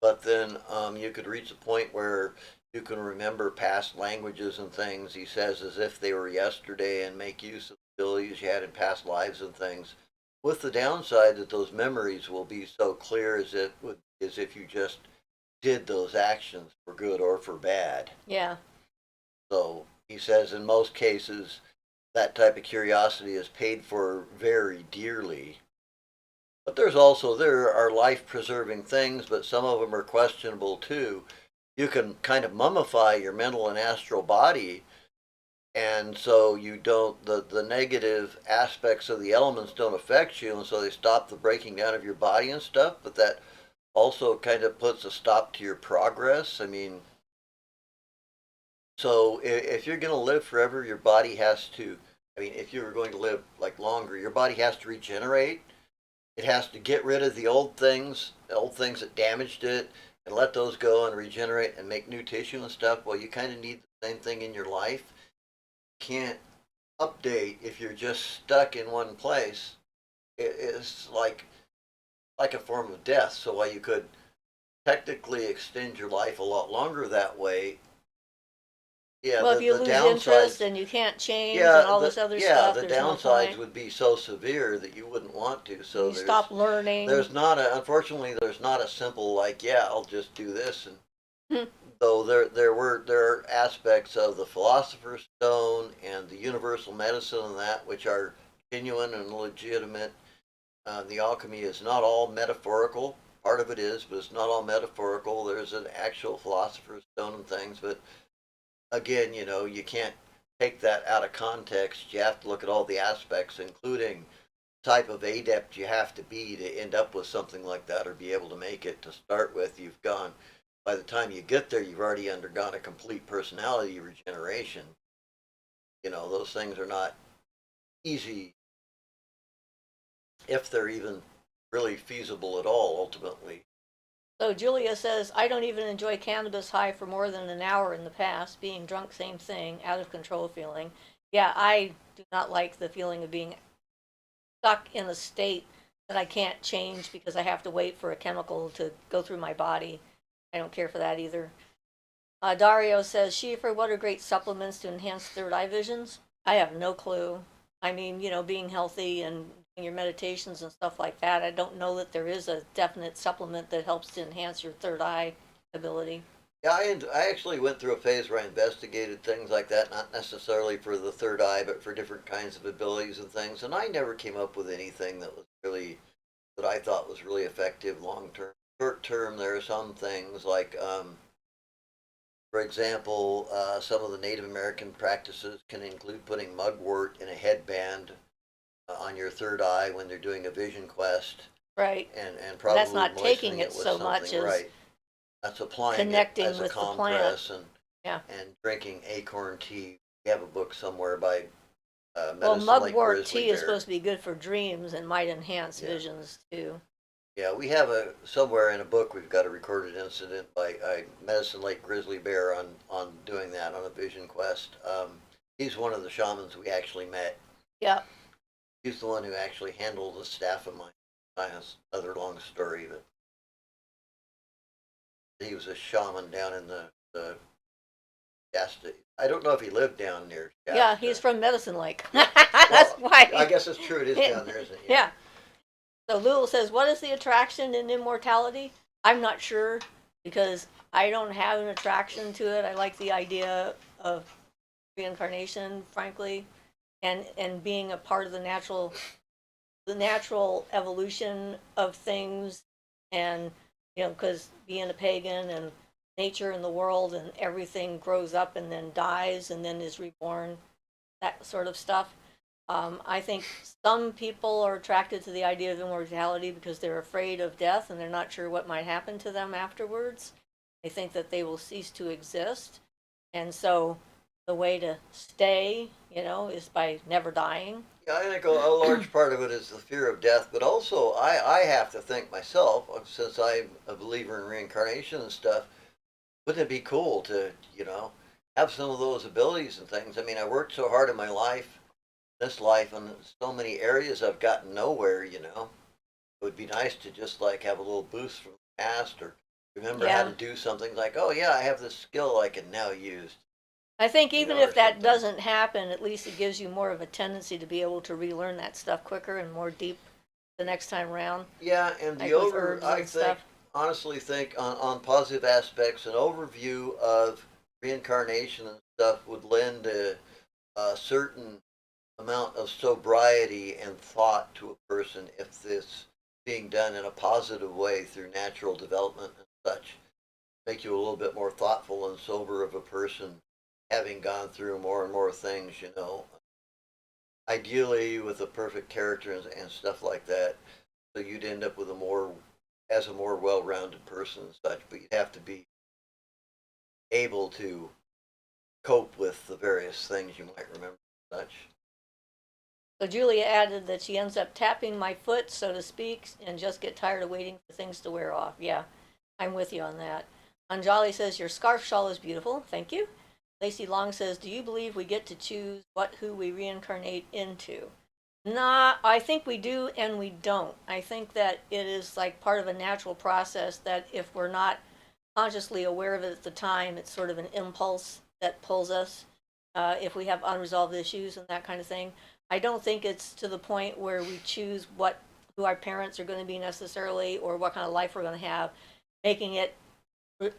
Speaker 2: But then you could reach a point where you can remember past languages and things, he says, as if they were yesterday and make use of the abilities you had in past lives and things. With the downside that those memories will be so clear as if you just did those actions for good or for bad.
Speaker 1: Yeah.
Speaker 2: So he says in most cases, that type of curiosity is paid for very dearly. But there are life preserving things, but some of them are questionable too. You can kind of mummify your mental and astral body, and so you don't the negative aspects of the elements don't affect you, and so they stop the breaking down of your body and stuff. But that also kind of puts a stop to your progress. I mean, so if you're going to live forever, your body has to. I mean, if you're going to live like longer, your body has to regenerate. It has to get rid of the old things that damaged it, and let those go and regenerate and make new tissue and stuff. Well, you kind of need the same thing in your life. You can't update if you're just stuck in one place. It's like a form of death. So while you could technically extend your life a lot longer that way, yeah,
Speaker 1: Well, if you
Speaker 2: the
Speaker 1: lose interest
Speaker 2: downsides.
Speaker 1: and you can't change and
Speaker 2: Yeah,
Speaker 1: all this other
Speaker 2: yeah,
Speaker 1: stuff,
Speaker 2: the
Speaker 1: there's no
Speaker 2: downsides
Speaker 1: point.
Speaker 2: would be so severe that you wouldn't want to. So
Speaker 1: You stop learning.
Speaker 2: unfortunately there's not a simple like, yeah, I'll just do this. And
Speaker 1: Hmm.
Speaker 2: though there are aspects of the philosopher's stone and the universal medicine and that which are genuine and legitimate. The alchemy is not all metaphorical. Part of it is, but it's not all metaphorical. There's an actual philosopher's stone and things, but again, you can't take that out of context. You have to look at all the aspects, including type of adept you have to be to end up with something like that or be able to make it. To start with, by the time you get there, you've already undergone a complete personality regeneration. Those things are not easy, if they're even really feasible at all, ultimately.
Speaker 1: So Julia says, I don't even enjoy cannabis high for more than an hour in the past. Being drunk, same thing, out of control feeling. Yeah, I do not like the feeling of being stuck in a state that I can't change because I have to wait for a chemical to go through my body. I don't care for that either. Dario says, Siofra, what are great supplements to enhance third eye visions? I have no clue. I mean, being healthy and doing your meditations and stuff like that, I don't know that there is a definite supplement that helps to enhance your third eye ability.
Speaker 2: Yeah, I actually went through a phase where I investigated things like that, not necessarily for the third eye, but for different kinds of abilities and things. And I never came up with anything that I thought was really effective long term. Short term, there are some things like, for example, some of the Native American practices can include putting mugwort in a headband on your third eye when they're doing a vision quest,
Speaker 1: Right.
Speaker 2: and
Speaker 1: And that's
Speaker 2: probably
Speaker 1: not taking
Speaker 2: moistening
Speaker 1: it
Speaker 2: it with
Speaker 1: so much
Speaker 2: something,
Speaker 1: as
Speaker 2: right. That's applying it
Speaker 1: connecting
Speaker 2: as a
Speaker 1: with the plant.
Speaker 2: compress
Speaker 1: Yeah.
Speaker 2: and drinking acorn tea. We have a book somewhere by
Speaker 1: Well,
Speaker 2: Medicine Lake
Speaker 1: mugwort
Speaker 2: Grizzly
Speaker 1: tea is
Speaker 2: Bear.
Speaker 1: supposed to be good for dreams and might enhance
Speaker 2: Yeah,
Speaker 1: visions too.
Speaker 2: yeah. We have a somewhere in a book we've got a recorded incident by Medicine Lake Grizzly Bear on doing that on a vision quest. He's one of the shamans we actually met.
Speaker 1: Yeah.
Speaker 2: He's the one who actually handled the staff of mine. That's another long story, but he was a shaman down in the Shasta. I don't know if he lived down near
Speaker 1: Yeah,
Speaker 2: Shasta.
Speaker 1: he's from Medicine Lake.
Speaker 2: Yeah.
Speaker 1: That's
Speaker 2: Well,
Speaker 1: why.
Speaker 2: I guess it's true. It is down there, isn't it?
Speaker 1: Yeah. So Lul says, what is the attraction in immortality? I'm not sure because I don't have an attraction to it. I like the idea of reincarnation, frankly, and being a part of the natural evolution of things, and because being a pagan and nature in the world and everything grows up and then dies and then is reborn, that sort of stuff. I think some people are attracted to the idea of immortality because they're afraid of death and they're not sure what might happen to them afterwards. They think that they will cease to exist. And so the way to stay, is by never dying.
Speaker 2: Yeah, I think a large part of it is the fear of death, but also I have to think myself, since I'm a believer in reincarnation and stuff, wouldn't it be cool to, have some of those abilities and things? I mean, I worked so hard in my life, this life, and so many areas I've gotten nowhere. It would be nice to just like have a little boost from the past or remember how
Speaker 1: Yeah.
Speaker 2: to do something like, oh yeah, I have this skill I can now use,
Speaker 1: I think even
Speaker 2: or
Speaker 1: if that
Speaker 2: something.
Speaker 1: doesn't happen, at least it gives you more of a tendency to be able to relearn that stuff quicker and more deep the next time around,
Speaker 2: Yeah, and
Speaker 1: like with herbs
Speaker 2: I
Speaker 1: and
Speaker 2: think
Speaker 1: stuff.
Speaker 2: honestly think on positive aspects, an overview of reincarnation and stuff would lend a certain amount of sobriety and thought to a person if this being done in a positive way through natural development and such. Make you a little bit more thoughtful and sober of a person having gone through more and more things, ideally with a perfect character and stuff like that. So you'd end up with a more well-rounded person and such, but you'd have to be able to cope with the various things you might remember and such.
Speaker 1: So Julia added that she ends up tapping my foot, so to speak, and just get tired of waiting for things to wear off. Yeah, I'm with you on that. Anjali says, your scarf shawl is beautiful. Thank you. Lacey Long says, do you believe we get to choose who we reincarnate into? Nah, I think we do and we don't. I think that it is like part of a natural process that if we're not consciously aware of it at the time, it's sort of an impulse that pulls us if we have unresolved issues and that kind of thing. I don't think it's to the point where we choose who our parents are going to be necessarily or what kind of life we're going to have, making it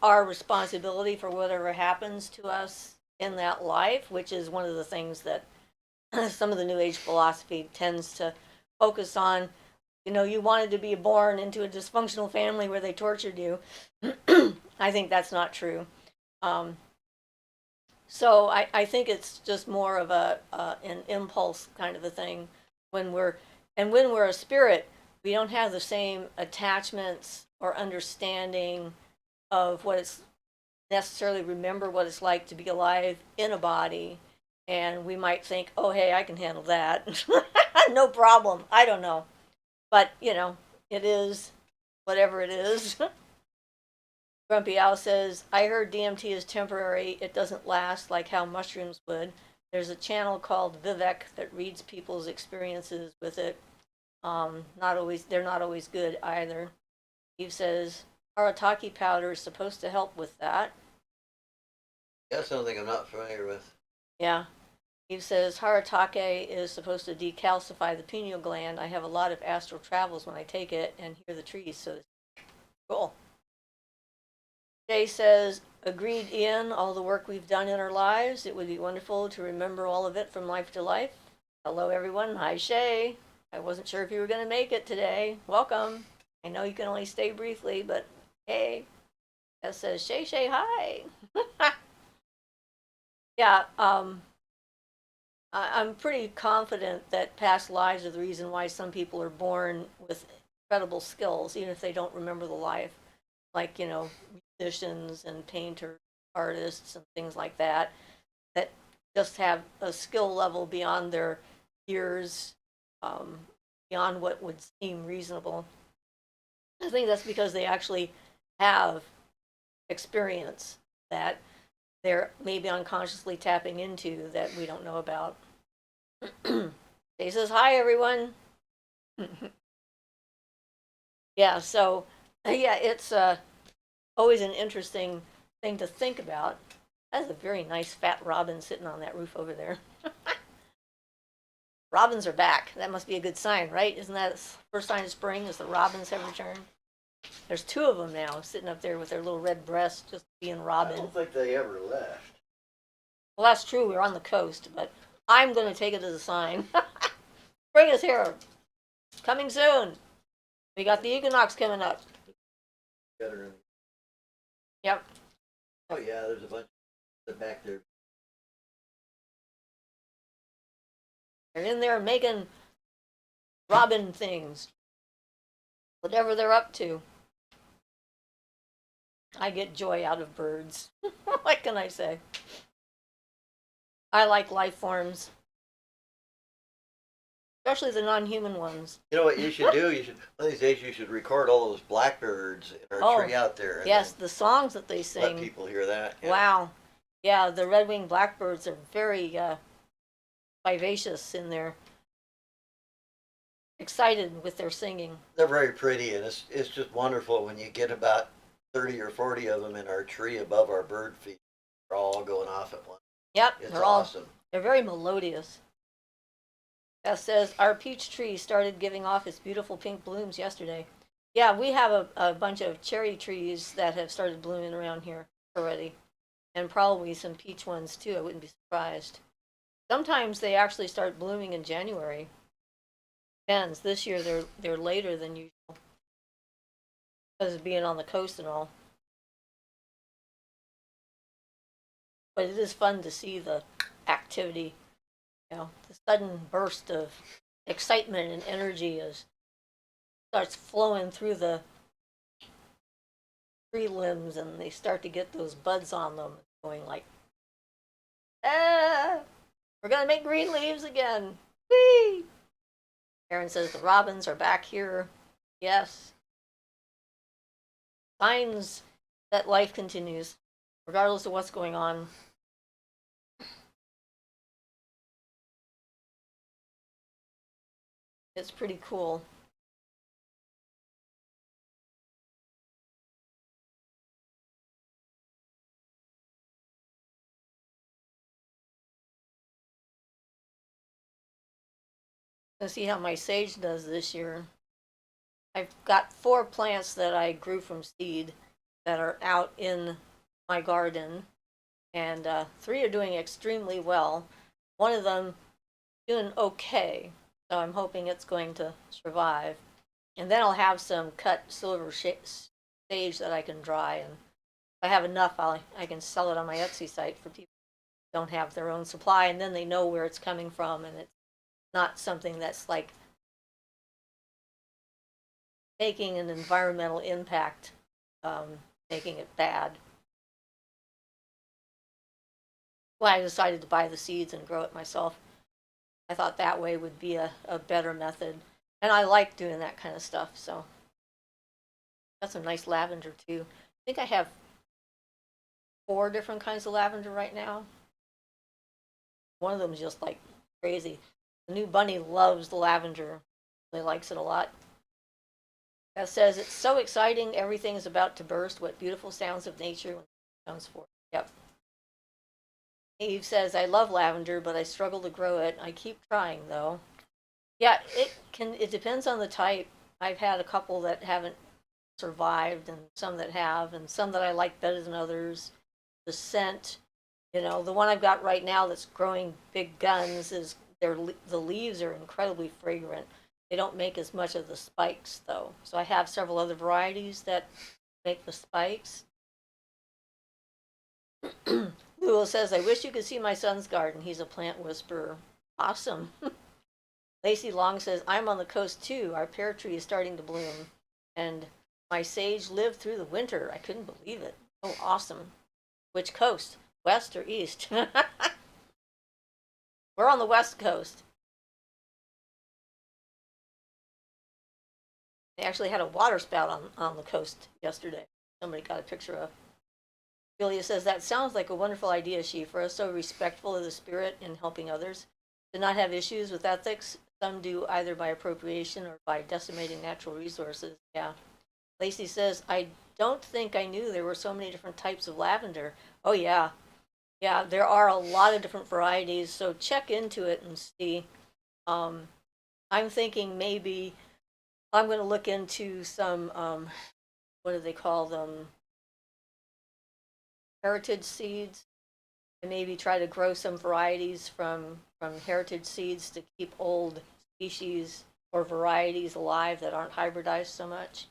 Speaker 1: our responsibility for whatever happens to us in that life, which is one of the things that some of the New Age philosophy tends to focus on. You wanted to be born into a dysfunctional family where they tortured you. I think that's not true. Um, so I think it's just more of an impulse kind of a thing when we're a spirit, we don't have the same attachments or understanding of what it's necessarily remember what it's like to be alive in a body, and we might think, oh hey, I can handle that. No problem. I don't know, but it is whatever it is. Grumpy Owl says, I heard DMT is temporary. It doesn't last like how mushrooms would. There's a channel called Vivek that reads people's experiences with it. They're not always good either. Steve says, Harataki powder is supposed to help with that.
Speaker 2: That's something I'm not familiar with.
Speaker 1: Yeah. Steve says, Haratake is supposed to decalcify the pineal gland. I have a lot of astral travels when I take it and hear the trees, so it's cool. Jay says, agreed, Ian, all the work we've done in our lives. It would be wonderful to remember all of it from life to life. Hello, everyone. Hi, Shay. I wasn't sure if you were going to make it today. Welcome. I know you can only stay briefly, but hey. That says, Shay, hi. Yeah, I'm pretty confident that past lives are the reason why some people are born with incredible skills, even if they don't remember the life. Like, musicians and painters, artists, and things like that, that just have a skill level beyond their years, um, beyond what would seem reasonable. I think that's because they actually have experience that they're maybe unconsciously tapping into that we don't know about. He says, hi, everyone. Yeah, so, yeah, it's always an interesting thing to think about. That's a very nice fat robin sitting on that roof over there. Robins are back. That must be a good sign, right? Isn't that the first sign of spring is the robins have returned? There's two of them now sitting up there with their little red breasts just being robin.
Speaker 2: I don't think they ever left.
Speaker 1: Well, that's true. We're on the coast, but I'm going to take it as a sign. Spring is here. Coming soon. We got the equinox coming up. Yep.
Speaker 2: Oh yeah, there's a bunch of back there.
Speaker 1: They're in there making robin things. Whatever they're up to. I get joy out of birds. What can I say? I like life forms, especially the non-human ones.
Speaker 2: You know what you should do? One of these days you should record all those blackbirds in our tree out there. And
Speaker 1: yes, the songs that they sing.
Speaker 2: Let people hear that.
Speaker 1: Yeah. Wow. Yeah, the red-winged blackbirds are very vivacious in their excited with their singing.
Speaker 2: They're very pretty, and it's just wonderful when you get about 30 or 40 of them in our tree above our bird feed. They're all going off at once.
Speaker 1: Yep,
Speaker 2: it's awesome.
Speaker 1: They're very melodious. Beth says, our peach tree started giving off its beautiful pink blooms yesterday. Yeah, we have a bunch of cherry trees that have started blooming around here already, and probably some peach ones too. I wouldn't be surprised. Sometimes they actually start blooming in January. Depends. This year they're later than usual because of being on the coast and all. But it is fun to see the activity. The sudden burst of excitement and energy is starts flowing through the tree limbs, and they start to get those buds on them, going like, ah, we're gonna make green leaves again. Whee! Aaron says the robins are back here. Yes, signs that life continues, regardless of what's going on. It's pretty cool. Let's see how my sage does this year. I've got 4 plants that I grew from seed that are out in my garden, and 3 are doing extremely well. One of them doing okay, so I'm hoping it's going to survive. And then I'll have some cut silver sage that I can dry, and if I have enough, I can sell it on my Etsy site for people who don't have their own supply, and then they know where it's coming from, and it's not something that's like making an environmental impact, making it bad. Well, I decided to buy the seeds and grow it myself. I thought that way would be a better method. And I like doing that kind of stuff. So got some nice lavender too. I think I have 4 different kinds of lavender right now. One of them is just like crazy. The new bunny loves the lavender. He likes it a lot. That says it's so exciting. Everything is about to burst. What beautiful sounds of nature when it comes forth. Yep. Eve says I love lavender, but I struggle to grow it. I keep trying though. Yeah, it can. It depends on the type. I've had a couple that haven't survived, and some that have, and some that I like better than others. The scent, the one I've got right now that's growing big guns is the leaves are incredibly fragrant. They don't make as much of the spikes though. So I have several other varieties that make the spikes. Lulu says, I wish you could see my son's garden. He's a plant whisperer. Awesome. Lacey Long says, I'm on the coast too. Our pear tree is starting to bloom. And my sage lived through the winter. I couldn't believe it. Oh, awesome. Which coast? West or east? We're on the west coast. They actually had a water spout on the coast yesterday. Somebody got a picture of. Julia says, that sounds like a wonderful idea, Siofra. So respectful of the spirit in helping others. To not have issues with ethics. Some do either by appropriation or by decimating natural resources. Yeah. Lacey says, I don't think I knew there were so many different types of lavender. Oh, yeah. Yeah, there are a lot of different varieties. So check into it and see. Um, I'm thinking maybe I'm going to look into some, what do they call them? Heritage seeds. And maybe try to grow some varieties from heritage seeds to keep old species or varieties alive that aren't hybridized so much,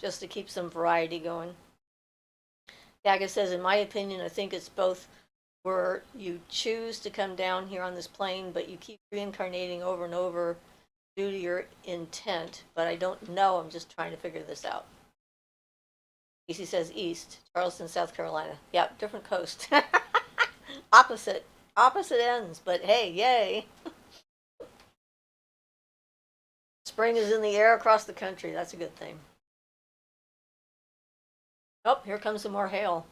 Speaker 1: just to keep some variety going. Daga says, in my opinion, I think it's both where you choose to come down here on this plane, but you keep reincarnating over and over due to your intent. But I don't know. I'm just trying to figure this out. Casey says east, Charleston, South Carolina. Yep, different coast. opposite opposite ends, but hey, yay. Spring is in the air across the country. That's a good thing. Oh, here comes some more hail.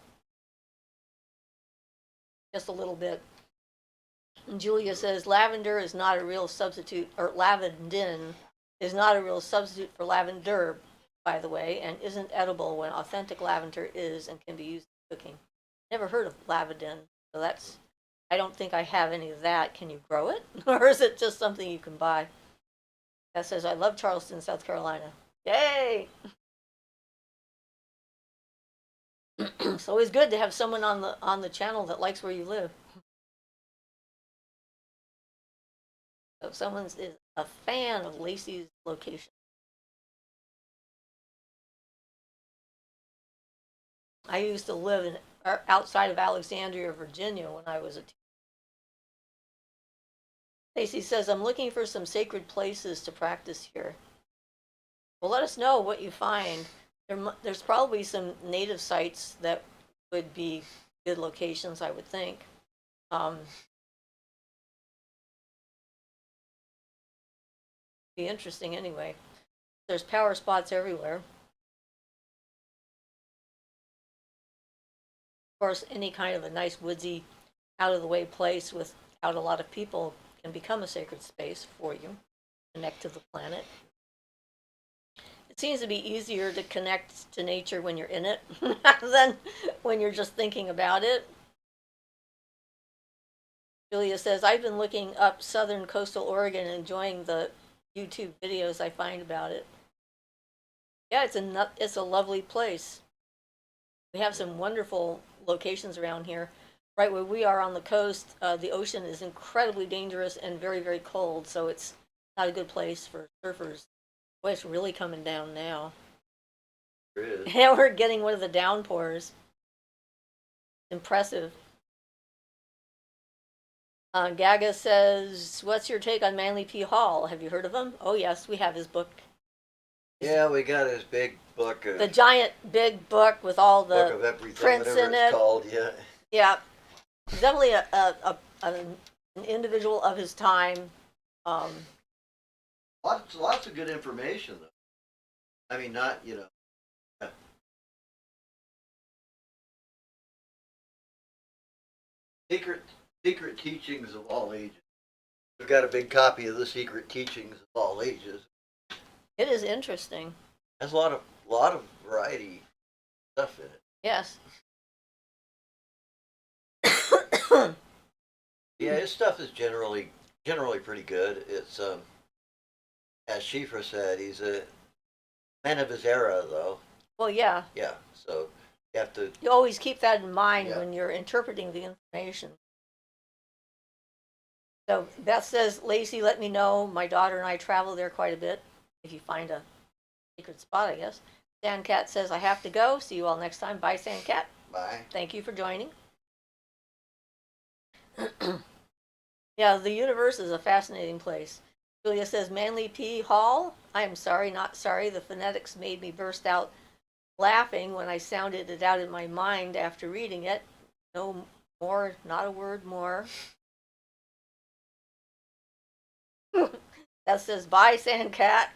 Speaker 1: Just a little bit. And Julia says lavender is not a real substitute, or lavandin is not a real substitute for lavender, by the way, and isn't edible when authentic lavender is and can be used in cooking. Never heard of lavandin, so that's. I don't think I have any of that. Can you grow it, or is it just something you can buy? That says I love Charleston, South Carolina. Yay! It's always good to have someone on the channel that likes where you live. So if someone is a fan of Lacey's location. I used to live outside of Alexandria, Virginia when I was a teen. Lacey says, I'm looking for some sacred places to practice here. Well, let us know what you find. There's probably some native sites that would be good locations, I would think. Be interesting anyway. There's power spots everywhere. Of course, any kind of a nice woodsy, out of the way place without a lot of people can become a sacred space for you. Connect to the planet. It seems to be easier to connect to nature when you're in it than when you're just thinking about it. Julia says, I've been looking up southern coastal Oregon and enjoying the YouTube videos I find about it. Yeah, it's a lovely place. We have some wonderful locations around here. Right where we are on the coast, the ocean is incredibly dangerous and very, very cold, so it's not a good place for surfers. Boy, it's really coming down now.
Speaker 2: It is.
Speaker 1: Yeah, we're getting one of the downpours. Impressive. Gaga says, what's your take on Manly P. Hall? Have you heard of him? Oh, yes, we have his book.
Speaker 2: Yeah, we got his big book of
Speaker 1: The giant big book with all
Speaker 2: book
Speaker 1: the
Speaker 2: of everything,
Speaker 1: prints
Speaker 2: whatever
Speaker 1: in
Speaker 2: it's
Speaker 1: it.
Speaker 2: called. Yeah.
Speaker 1: Yeah, definitely an individual of his time. Um,
Speaker 2: Lots of good information though. I mean, not secret secret teachings of all ages. We've got a big copy of the Secret Teachings of All Ages.
Speaker 1: it is interesting.
Speaker 2: Has a lot of variety stuff in it.
Speaker 1: Yes.
Speaker 2: Yeah, his stuff is generally pretty good. It's as Siofra said, he's a man of his era though.
Speaker 1: Well, yeah.
Speaker 2: Yeah, so you have to.
Speaker 1: You always keep that in mind
Speaker 2: Yeah.
Speaker 1: when you're interpreting the information. So Beth says, Lacey, let me know. My daughter and I travel there quite a bit. If you find a secret spot, I guess. Sandcat says, I have to go. See you all next time. Bye, Sandcat.
Speaker 2: Bye.
Speaker 1: Thank you for joining. Yeah, the universe is a fascinating place. Julia says, Manly P. Hall. I am sorry, not sorry. The phonetics made me burst out laughing when I sounded it out in my mind after reading it. No more, not a word more. That says, bye, Sandcat.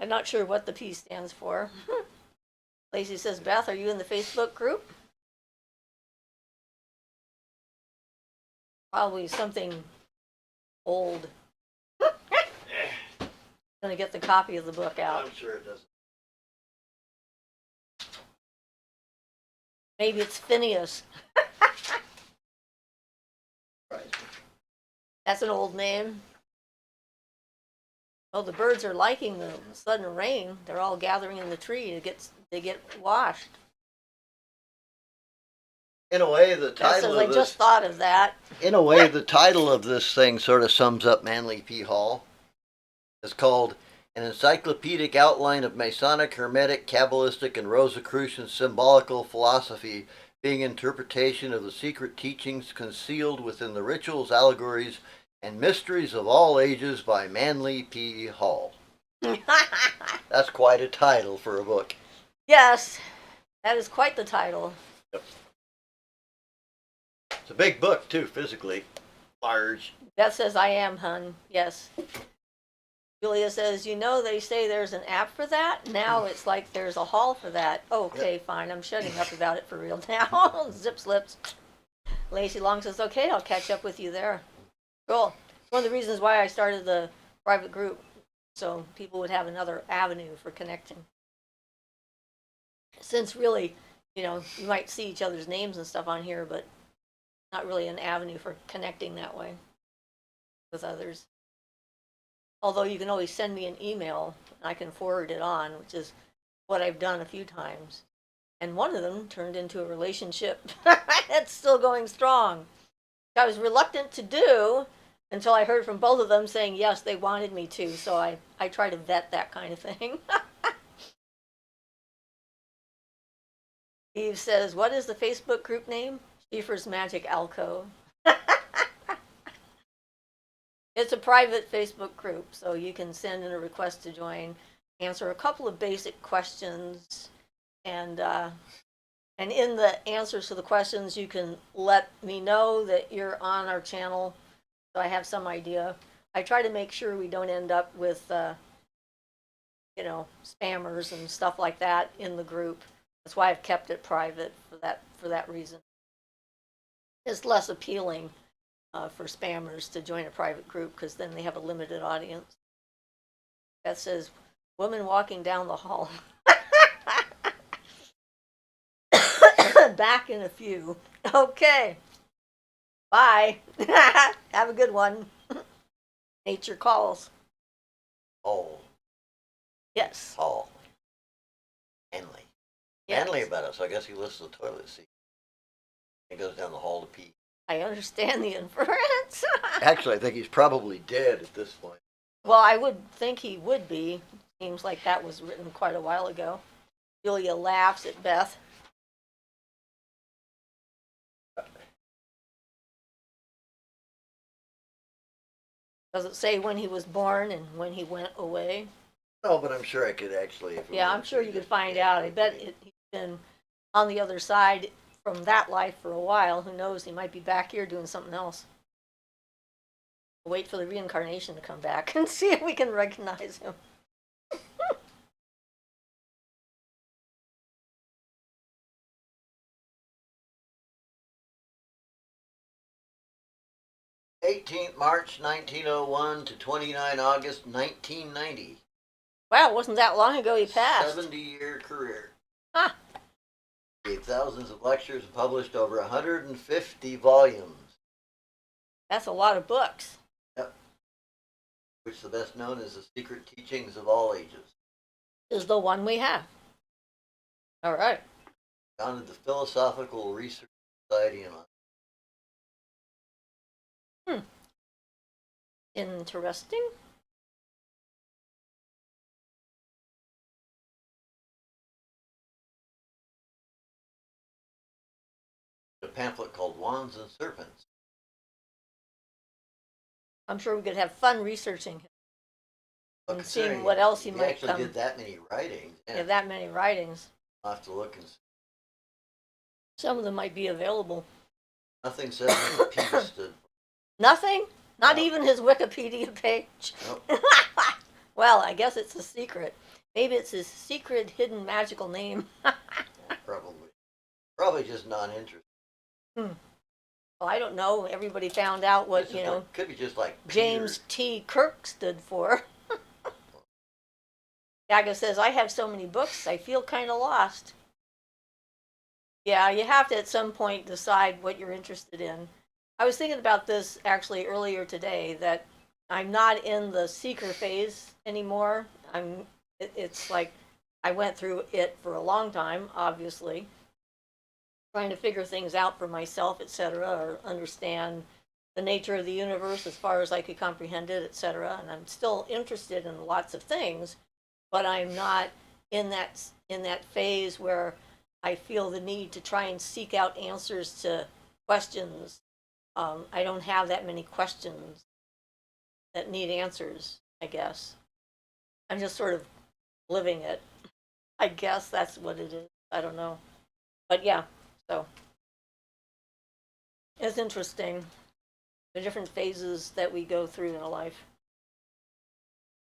Speaker 1: I'm not sure what the P stands for. Lacey says, Beth, are you in the Facebook group? Probably something old. Gonna get the copy of the book out.
Speaker 2: I'm sure it doesn't.
Speaker 1: Maybe it's Phineas.
Speaker 2: Right.
Speaker 1: That's an old name. Oh, the birds are liking the sudden rain. They're all gathering in the tree. They get washed.
Speaker 2: In a way, the
Speaker 1: That
Speaker 2: title
Speaker 1: says, I
Speaker 2: of this.
Speaker 1: just thought of that.
Speaker 2: In a way, the title of this thing sort of sums up Manly P. Hall. It's called An Encyclopedic Outline of Masonic, Hermetic, Kabbalistic, and Rosicrucian Symbolical Philosophy, being interpretation of the secret teachings concealed within the rituals, allegories, and mysteries of all ages by Manly P. Hall. That's quite a title for a book.
Speaker 1: Yes, that is quite the title.
Speaker 2: Yep. It's a big book, too, physically. Large.
Speaker 1: Beth says, I am, hun. Yes. Julia says, you know, they say there's an app for that. Now it's like there's a hall for that. Okay, fine. I'm shutting up about it for real now. Zip slips. Lacey Long says, okay, I'll catch up with you there. Cool. One of the reasons why I started the private group, so people would have another avenue for connecting. Since really, you might see each other's names and stuff on here, but not really an avenue for connecting that way with others. Although you can always send me an email, and I can forward it on, which is what I've done a few times. And one of them turned into a relationship. It's still going strong. I was reluctant to do until I heard from both of them saying yes, they wanted me to. So I try to vet that kind of thing. Eve says, "What is the Facebook group name?" Siofra's Magic Alcove. It's a private Facebook group, so you can send in a request to join, answer a couple of basic questions, and in the answers to the questions, you can let me know that you're on our channel, so I have some idea. I try to make sure we don't end up with, spammers and stuff like that in the group. That's why I've kept it private for that reason. It's less appealing for spammers to join a private group because then they have a limited audience. That says, "Woman walking down the hall." Back in a few. Okay. Bye. Have a good one. Nature calls.
Speaker 2: Oh,
Speaker 1: Yes.
Speaker 2: Paul. Manly.
Speaker 1: Yes.
Speaker 2: Manly about it, so I guess he lifts the toilet seat. He goes down the hall to pee.
Speaker 1: I understand the inference.
Speaker 2: Actually, I think he's probably dead at this point.
Speaker 1: Well, I would think he would be. Seems like that was written quite a while ago. Julia laughs at Beth. Does it say when he was born and when he went away?
Speaker 2: No, but I'm sure I could actually.
Speaker 1: Yeah, I'm sure you could find out. I bet he's been on the other side from that life for a while. Who knows? He might be back here doing something else. Wait for the reincarnation to come back and see if we can recognize him.
Speaker 2: 18th March 1901 to 29 August 1990.
Speaker 1: Wow, it wasn't that long ago he passed.
Speaker 2: 70-year career.
Speaker 1: Huh.
Speaker 2: Gave thousands of lectures and published over 150 volumes.
Speaker 1: That's a lot of books.
Speaker 2: Yep. Which the best known is The Secret Teachings of All Ages.
Speaker 1: Is the one we have. All right.
Speaker 2: Founded the Philosophical Research Society in
Speaker 1: Interesting.
Speaker 2: a pamphlet called Wands and Serpents.
Speaker 1: I'm sure we could have fun researching him
Speaker 2: Well,
Speaker 1: and seeing
Speaker 2: considering
Speaker 1: what else he
Speaker 2: he
Speaker 1: might
Speaker 2: actually
Speaker 1: come.
Speaker 2: did that many writings.
Speaker 1: He have that many writings.
Speaker 2: I'll have to look and see.
Speaker 1: Some of them might be available.
Speaker 2: Nothing says Wikipedia stood.
Speaker 1: Nothing? Not
Speaker 2: No.
Speaker 1: even his Wikipedia page?
Speaker 2: Nope.
Speaker 1: Well, I guess it's a secret. Maybe it's his secret hidden magical name.
Speaker 2: Probably. Probably just non-interest.
Speaker 1: Well, I don't know. Everybody found out what,
Speaker 2: It's just like- could be just like
Speaker 1: James
Speaker 2: Peter.
Speaker 1: T. Kirk stood for. Gaga says, "I have so many books, I feel kind of lost." Yeah, you have to at some point decide what you're interested in. I was thinking about this actually earlier today, that I'm not in the seeker phase anymore. It's like I went through it for a long time, obviously, trying to figure things out for myself, etc., or understand the nature of the universe as far as I could comprehend it, etc. And I'm still interested in lots of things, but I'm not in that phase where I feel the need to try and seek out answers to questions. I don't have that many questions that need answers, I guess. I'm just sort of living it. I guess that's what it is. I don't know. But yeah, so it's interesting, the different phases that we go through in a life.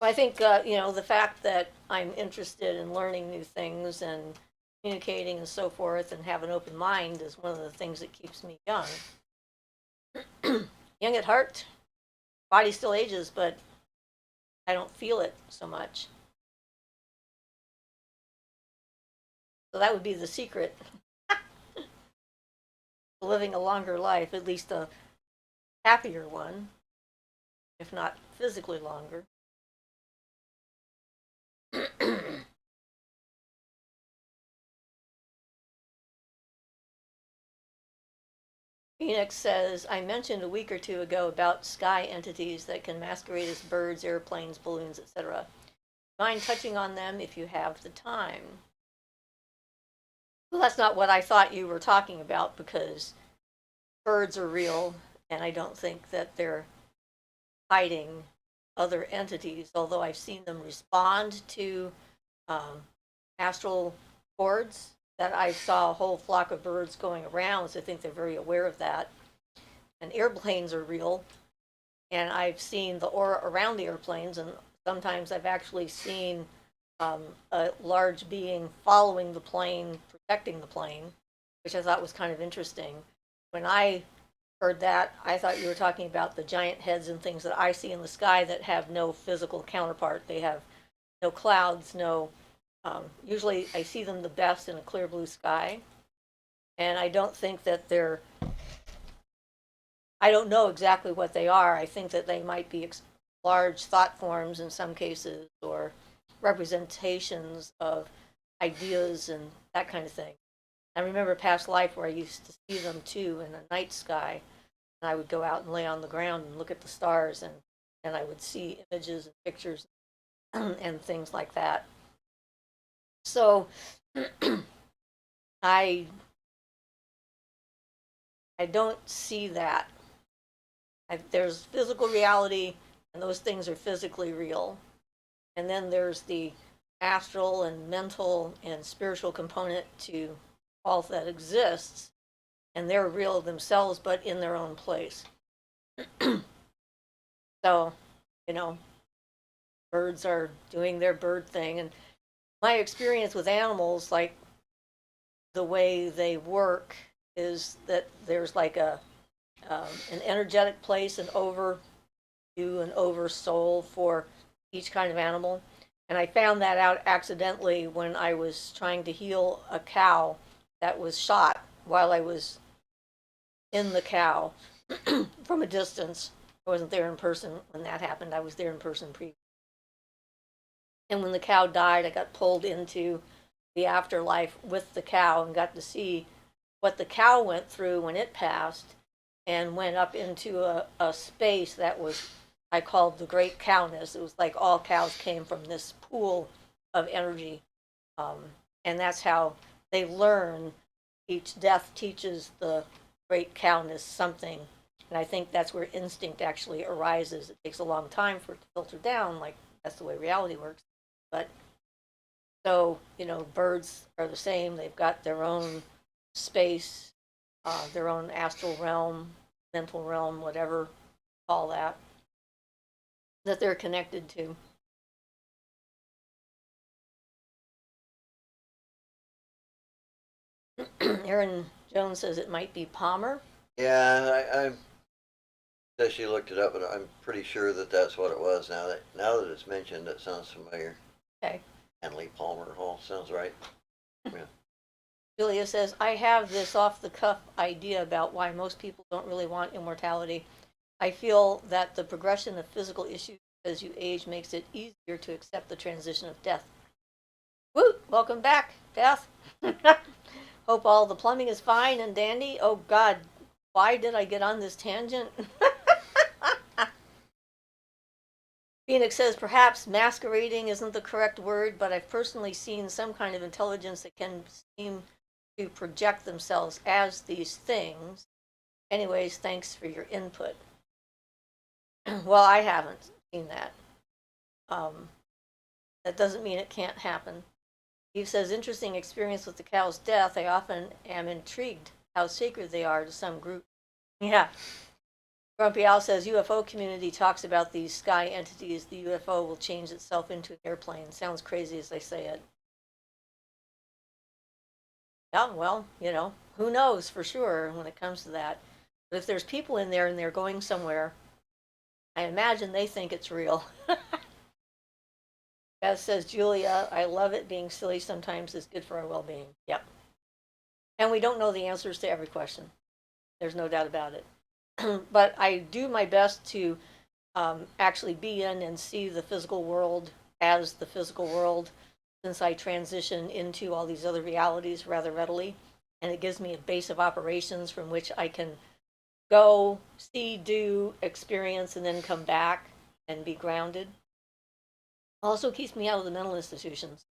Speaker 1: I think, the fact that I'm interested in learning new things and communicating and so forth and have an open mind is one of the things that keeps me young. Young at heart, body still ages, but I don't feel it so much. So that would be the secret. Living a longer life, at least a happier one, if not physically longer. Phoenix says, I mentioned a week or two ago about sky entities that can masquerade as birds, airplanes, balloons, etc. Mind touching on them if you have the time? Well, that's not what I thought you were talking about, because birds are real, and I don't think that they're hiding other entities, although I've seen them respond to um, astral chords. That I saw a whole flock of birds going around, so I think they're very aware of that. And airplanes are real, and I've seen the aura around the airplanes, and sometimes I've actually seen a large being following the plane, protecting the plane, which I thought was kind of interesting. When I heard that, I thought you were talking about the giant heads and things that I see in the sky that have no physical counterpart. They have no clouds, no. Usually, I see them the best in a clear blue sky, and I don't think that they're. I don't know exactly what they are. I think that they might be large thought forms in some cases, or representations of ideas and that kind of thing. I remember a past life where I used to see them too in a night sky, and I would go out and lay on the ground and look at the stars, and I would see images and pictures and things like that. So I I don't see that. There's physical reality, and those things are physically real. And then there's the astral and mental and spiritual component to all that exists, and they're real themselves, but in their own place. So, you know, birds are doing their bird thing. And my experience with animals, like the way they work, is that there's like an energetic place, an over you, an over soul for each kind of animal. And I found that out accidentally when I was trying to heal a cow that was shot while I was in the cow from a distance. I wasn't there in person when that happened. I was there in person pre. And when the cow died, I got pulled into the afterlife with the cow and got to see what the cow went through when it passed, and went up into a space that was, I called the great cowness. It was like all cows came from this pool of energy. Um, and that's how they learn. Each death teaches the great cowness something. And I think that's where instinct actually arises. It takes a long time for it to filter down, like that's the way reality works. But so, birds are the same. They've got their own space, their own astral realm, mental realm, whatever call that they're connected to. Aaron Jones says it might be Palmer.
Speaker 2: Yeah, I said she looked it up, but I'm pretty sure that that's what it was. Now that it's mentioned, it sounds familiar.
Speaker 1: Okay.
Speaker 2: Henley Palmer Hall sounds right. Yeah.
Speaker 1: Julia says, I have this off the cuff idea about why most people don't really want immortality. I feel that the progression of physical issues as you age makes it easier to accept the transition of death. Woo! Welcome back, Beth. Hope all the plumbing is fine and dandy. Oh, God, why did I get on this tangent? Phoenix says, perhaps masquerading isn't the correct word, but I've personally seen some kind of intelligence that can seem to project themselves as these things. Anyways, thanks for your input. Well, I haven't seen that. That doesn't mean it can't happen. Eve says, interesting experience with the cow's death. I often am intrigued how sacred they are to some group. Yeah. Grumpy Al says, UFO community talks about these sky entities. The UFO will change itself into an airplane. Sounds crazy as they say it. Yeah, well, who knows for sure when it comes to that. But if there's people in there and they're going somewhere, I imagine they think it's real. Beth says, Julia, I love it. Being silly sometimes is good for our well being. Yep. And we don't know the answers to every question. There's no doubt about it. But I do my best to actually be in and see the physical world as the physical world, since I transition into all these other realities rather readily. And it gives me a base of operations from which I can go, see, do, experience, and then come back and be grounded. Also keeps me out of the mental institutions.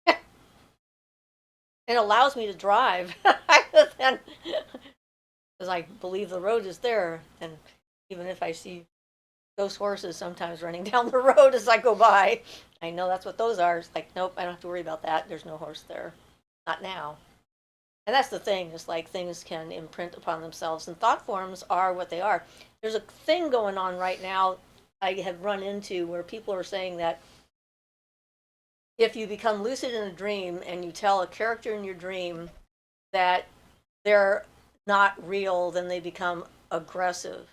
Speaker 1: It allows me to drive. Because I believe the road is there. And even if I see those horses sometimes running down the road as I go by, I know that's what those are. It's like, nope, I don't have to worry about that. There's no horse there. Not now. And that's the thing, is like things can imprint upon themselves, and thought forms are what they are. There's a thing going on right now I have run into where people are saying that if you become lucid in a dream and you tell a character in your dream that they're not real, then they become aggressive.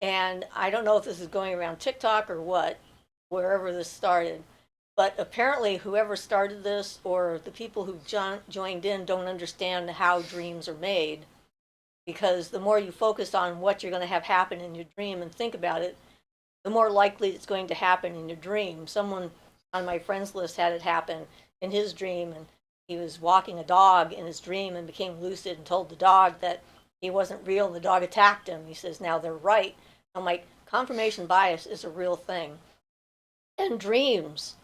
Speaker 1: And I don't know if this is going around TikTok or what, wherever this started. But apparently, whoever started this or the people who joined in don't understand how dreams are made. Because the more you focus on what you're going to have happen in your dream and think about it, the more likely it's going to happen in your dream. Someone on my friends list had it happen in his dream, and he was walking a dog in his dream and became lucid and told the dog that he wasn't real, and the dog attacked him. He says, now they're right. I'm like, confirmation bias is a real thing. And dreams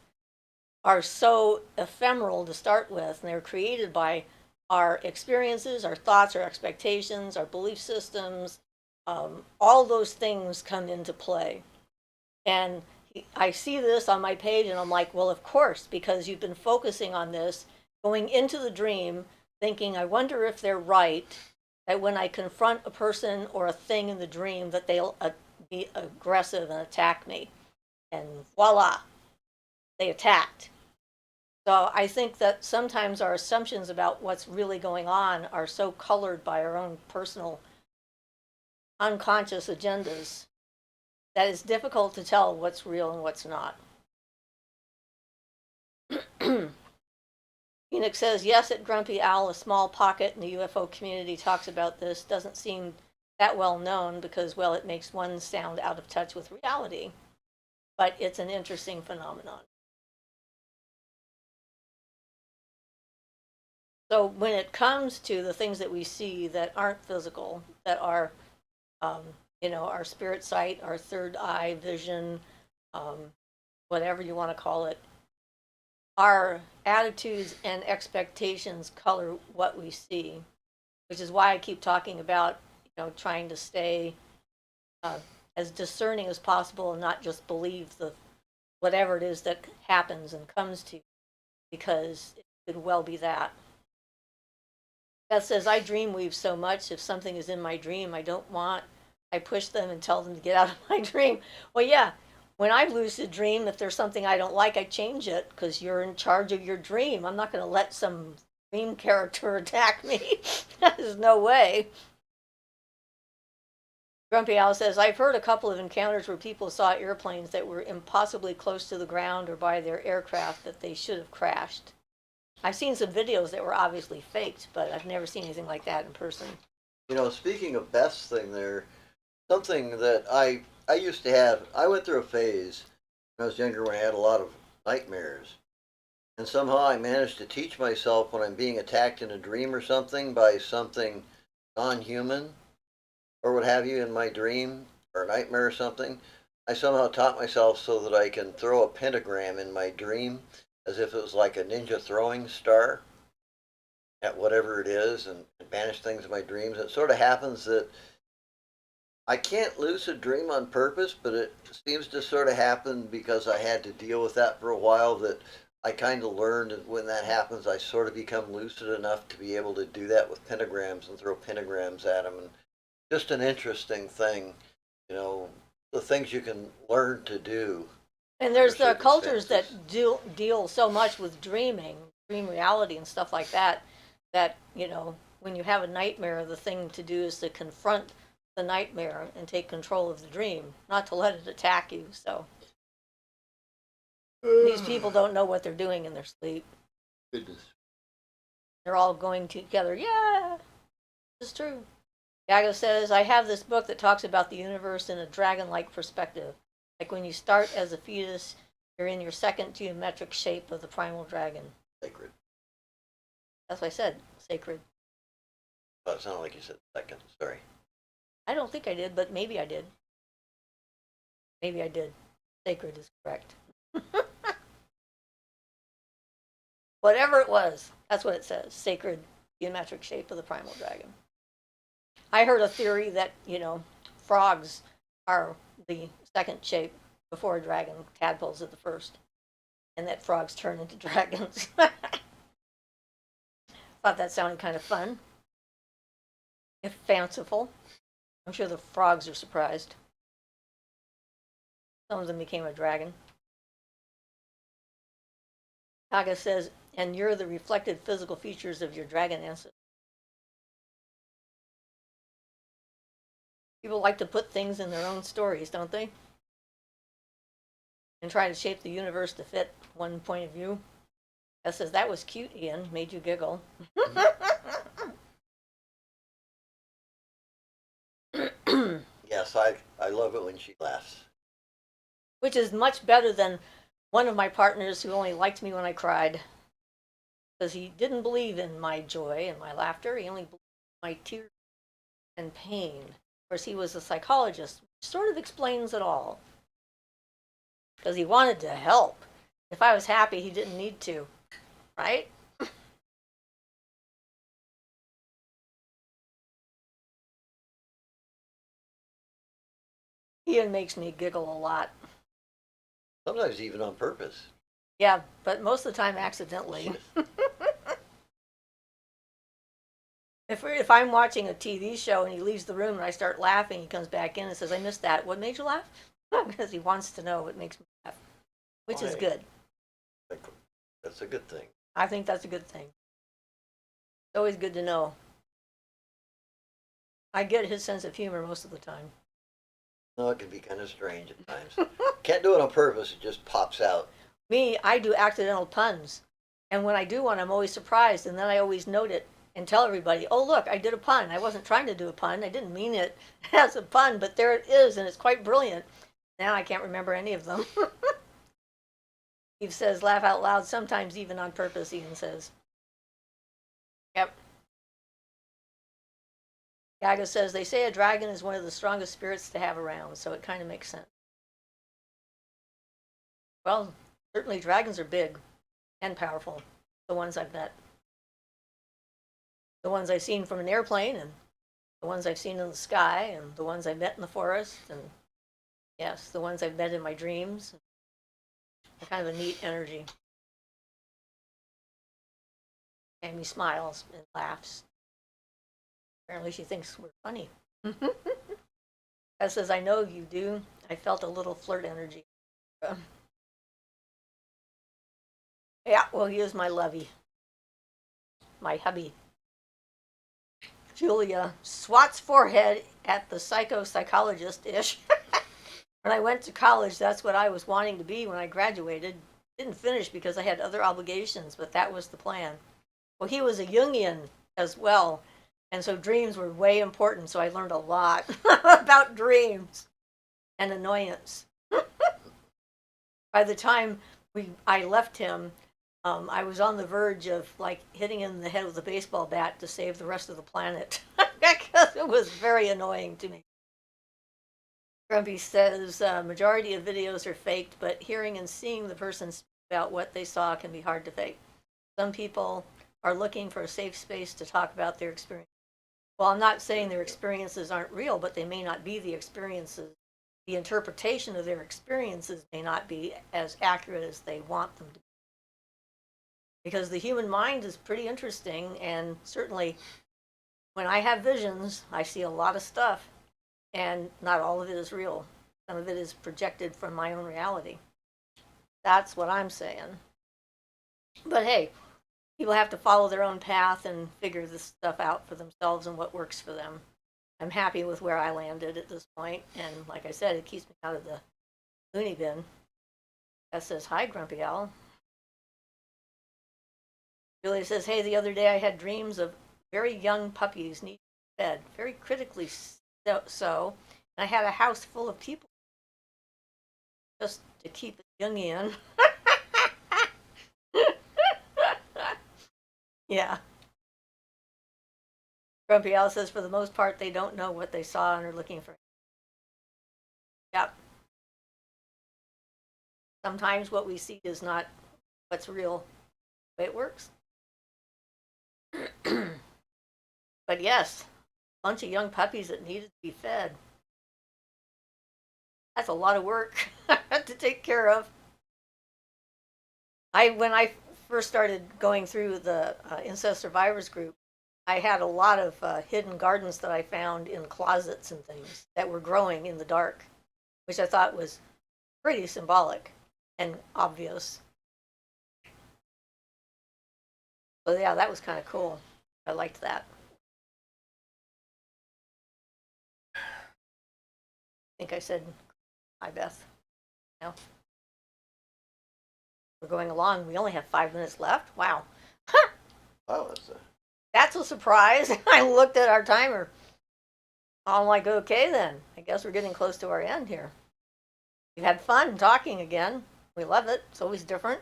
Speaker 1: are so ephemeral to start with, and they're created by our experiences, our thoughts, our expectations, our belief systems. All those things come into play. And I see this on my page, and I'm like, well, of course, because you've been focusing on this, going into the dream, thinking, I wonder if they're right, that when I confront a person or a thing in the dream, that they'll be aggressive and attack me. And voila, they attacked. So I think that sometimes our assumptions about what's really going on are so colored by our own personal unconscious agendas that it's difficult to tell what's real and what's not. Phoenix says, yes, at Grumpy Owl, a small pocket in the UFO community talks about this. Doesn't seem that well known because, well, it makes one sound out of touch with reality. But it's an interesting phenomenon. So when it comes to the things that we see that aren't physical, that are, um, our spirit sight, our third eye vision, um, whatever you want to call it, our attitudes and expectations color what we see, which is why I keep talking about, trying to stay uh, as discerning as possible and not just believe the whatever it is that happens and comes to you, because it could well be that. Beth says, I dream weave so much. If something is in my dream I don't want, I push them and tell them to get out of my dream. Well, yeah, when I lucid dream, if there's something I don't like, I change it because you're in charge of your dream. I'm not going to let some dream character attack me. There's no way. Grumpy Owl says, I've heard a couple of encounters where people saw airplanes that were impossibly close to the ground or by their aircraft that they should have crashed. I've seen some videos that were obviously faked, but I've never seen anything like that in person.
Speaker 2: Speaking of Beth's thing there, something that I used to have, I went through a phase when I was younger when I had a lot of nightmares. And somehow I managed to teach myself when I'm being attacked in a dream or something by something non human or what have you in my dream or a nightmare or something. I somehow taught myself so that I can throw a pentagram in my dream as if it was like a ninja throwing star at whatever it is and banish things in my dreams. It sort of happens that I can't lucid dream on purpose, but it seems to sort of happen because I had to deal with that for a while, that I kind of learned that when that happens, I sort of become lucid enough to be able to do that with pentagrams and throw pentagrams at them. And just an interesting thing, the things you can learn to do.
Speaker 1: And there's the cultures that deal so much with dreaming, dream reality, and stuff like that. That when you have a nightmare, the thing to do is to confront the nightmare and take control of the dream, not to let it attack you. So these people don't know what they're doing in their sleep.
Speaker 2: Goodness.
Speaker 1: They're all going together. Yeah, this is true. Yago says, I have this book that talks about the universe in a dragon-like perspective. Like when you start as a fetus, you're in your second geometric shape of the primal dragon.
Speaker 2: Sacred.
Speaker 1: That's what I said, sacred.
Speaker 2: Oh, it sounded like you said second. Sorry.
Speaker 1: I don't think I did, but maybe I did. Maybe I did. Sacred is correct. Whatever it was, that's what it says. Sacred geometric shape of the primal dragon. I heard a theory that, frogs are the second shape before a dragon, tadpoles are the first, and that frogs turn into dragons. Thought that sounded kind of fun, if fanciful. I'm sure the frogs are surprised. Some of them became a dragon. Kaga says, and you're the reflected physical features of your dragon ancestors. People like to put things in their own stories, don't they? And try to shape the universe to fit one point of view. That says, that was cute, Ian. Made you giggle.
Speaker 2: Yes, I love it when she laughs.
Speaker 1: Which is much better than one of my partners who only liked me when I cried. Because he didn't believe in my joy and my laughter. He only believed in my tears and pain. Of course, he was a psychologist, which sort of explains it all. Because he wanted to help. If I was happy, he didn't need to. Right? Ian makes me giggle a lot.
Speaker 2: Sometimes even on purpose.
Speaker 1: Yeah, but most of the time accidentally. If I'm watching a TV show and he leaves the room and I start laughing, he comes back in and says, I missed that. What made you laugh? Because he wants to know what makes me laugh, which is good.
Speaker 2: That's a good thing.
Speaker 1: I think that's a good thing. It's always good to know. I get his sense of humor most of the time.
Speaker 2: No, it can be kind of strange at times. Can't do it on purpose. It just pops out.
Speaker 1: Me, I do accidental puns. And when I do one, I'm always surprised. And then I always note it and tell everybody, oh, look, I did a pun. I wasn't trying to do a pun. I didn't mean it as a pun, but there it is. And it's quite brilliant. Now I can't remember any of them. Eve says, laugh out loud, sometimes even on purpose, Ian says. Yep. Gaga says, they say a dragon is one of the strongest spirits to have around, so it kind of makes sense. Well, certainly dragons are big and powerful, the ones I've met. The ones I've seen from an airplane, and the ones I've seen in the sky, and the ones I've met in the forest, and yes, the ones I've met in my dreams. They're kind of a neat energy. Amy smiles and laughs. Apparently she thinks we're funny. That says, I know you do. I felt a little flirt energy. Yeah, well, he is my lovey. My hubby. Julia swats forehead at the psychologist-ish. When I went to college, that's what I was wanting to be when I graduated. Didn't finish because I had other obligations, but that was the plan. Well, he was a Jungian as well, and so dreams were way important, so I learned a lot about dreams and annoyance. By the time I left him, I was on the verge of like hitting him in the head with a baseball bat to save the rest of the planet because it was very annoying to me. Grumpy says, majority of videos are faked, but hearing and seeing the person speak about what they saw can be hard to fake. Some people are looking for a safe space to talk about their experience. Well, I'm not saying their experiences aren't real, but they may not be the experiences. The interpretation of their experiences may not be as accurate as they want them to be. Because the human mind is pretty interesting, and certainly when I have visions, I see a lot of stuff, and not all of it is real. Some of it is projected from my own reality. That's what I'm saying. But hey, people have to follow their own path and figure this stuff out for themselves and what works for them. I'm happy with where I landed at this point, and like I said, it keeps me out of the loony bin. That says, hi, Grumpy Owl. Julia says, hey, the other day I had dreams of very young puppies needing fed, very critically so, and I had a house full of people just to keep it Jungian. Yeah. Grumpy Al says, for the most part, they don't know what they saw and are looking for. Yep. Sometimes what we see is not what's real, the way it works. But yes, a bunch of young puppies that needed to be fed. That's a lot of work to take care of. When I first started going through the incest survivors group, I had a lot of hidden gardens that I found in closets and things that were growing in the dark, which I thought was pretty symbolic and obvious. So yeah, that was kind of cool. I liked that. I think I said hi, Beth. No, we're going along. We only have 5 minutes left. Wow.
Speaker 2: Oh,
Speaker 1: That's a surprise. I looked at our timer. I'm like, okay, then. I guess we're getting close to our end here. We had fun talking again. We love it. It's always different.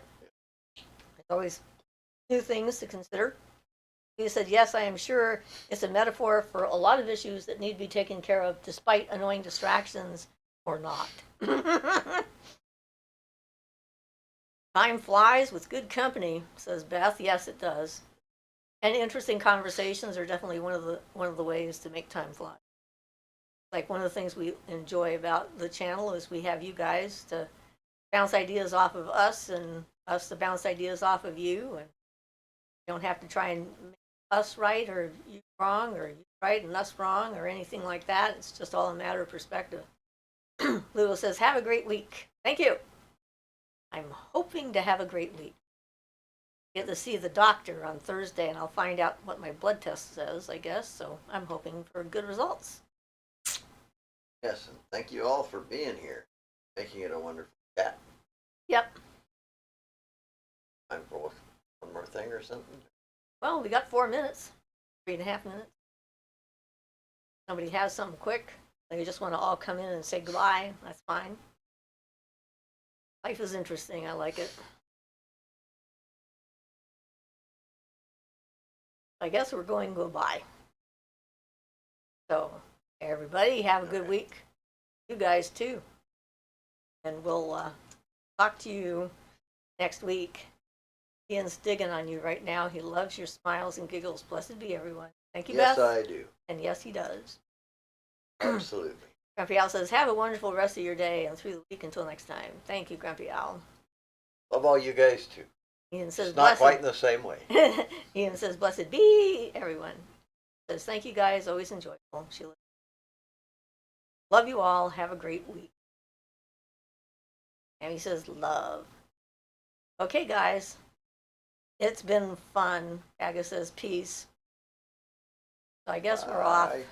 Speaker 1: There's always new things to consider. He said, yes, I am sure it's a metaphor for a lot of issues that need to be taken care of despite annoying distractions or not. Time flies with good company, says Beth. Yes, it does. And interesting conversations are definitely one of the ways to make time fly. Like one of the things we enjoy about the channel is we have you guys to bounce ideas off of us and us to bounce ideas off of you, and you don't have to try and make us right or you wrong or you right and us wrong or anything like that. It's just all a matter of perspective. Lulu says, have a great week. Thank you. I'm hoping to have a great week. Get to see the doctor on Thursday and I'll find out what my blood test says, I guess. So I'm hoping for good results.
Speaker 2: yes, and thank you all for being here, making it a wonderful chat.
Speaker 1: Yep.
Speaker 2: Time for one more thing or something.
Speaker 1: Well, we got 4 minutes, 3.5 minutes. Somebody has something quick. They just want to all come in and say goodbye. That's fine. Life is interesting. I like it. I guess we're going goodbye. So, everybody, have a good week. You guys, too. And we'll talk to you next week. Ian's digging on you right now. He loves your smiles and giggles. Blessed be everyone. Thank you,
Speaker 2: Yes,
Speaker 1: Beth.
Speaker 2: I do.
Speaker 1: And yes, he does.
Speaker 2: Absolutely.
Speaker 1: Grumpy Al says, have a wonderful rest of your day and through the week until next time. Thank you, Grumpy Al.
Speaker 2: Love all you guys too.
Speaker 1: Ian says,
Speaker 2: It's not quite in the same way.
Speaker 1: Ian says, blessed be everyone. Says, thank you guys. Always enjoyable. Sheila. Love you all. Have a great week. And he says, love. Okay, guys. It's been fun. Aga says, peace. So I guess we're off.
Speaker 2: Bye.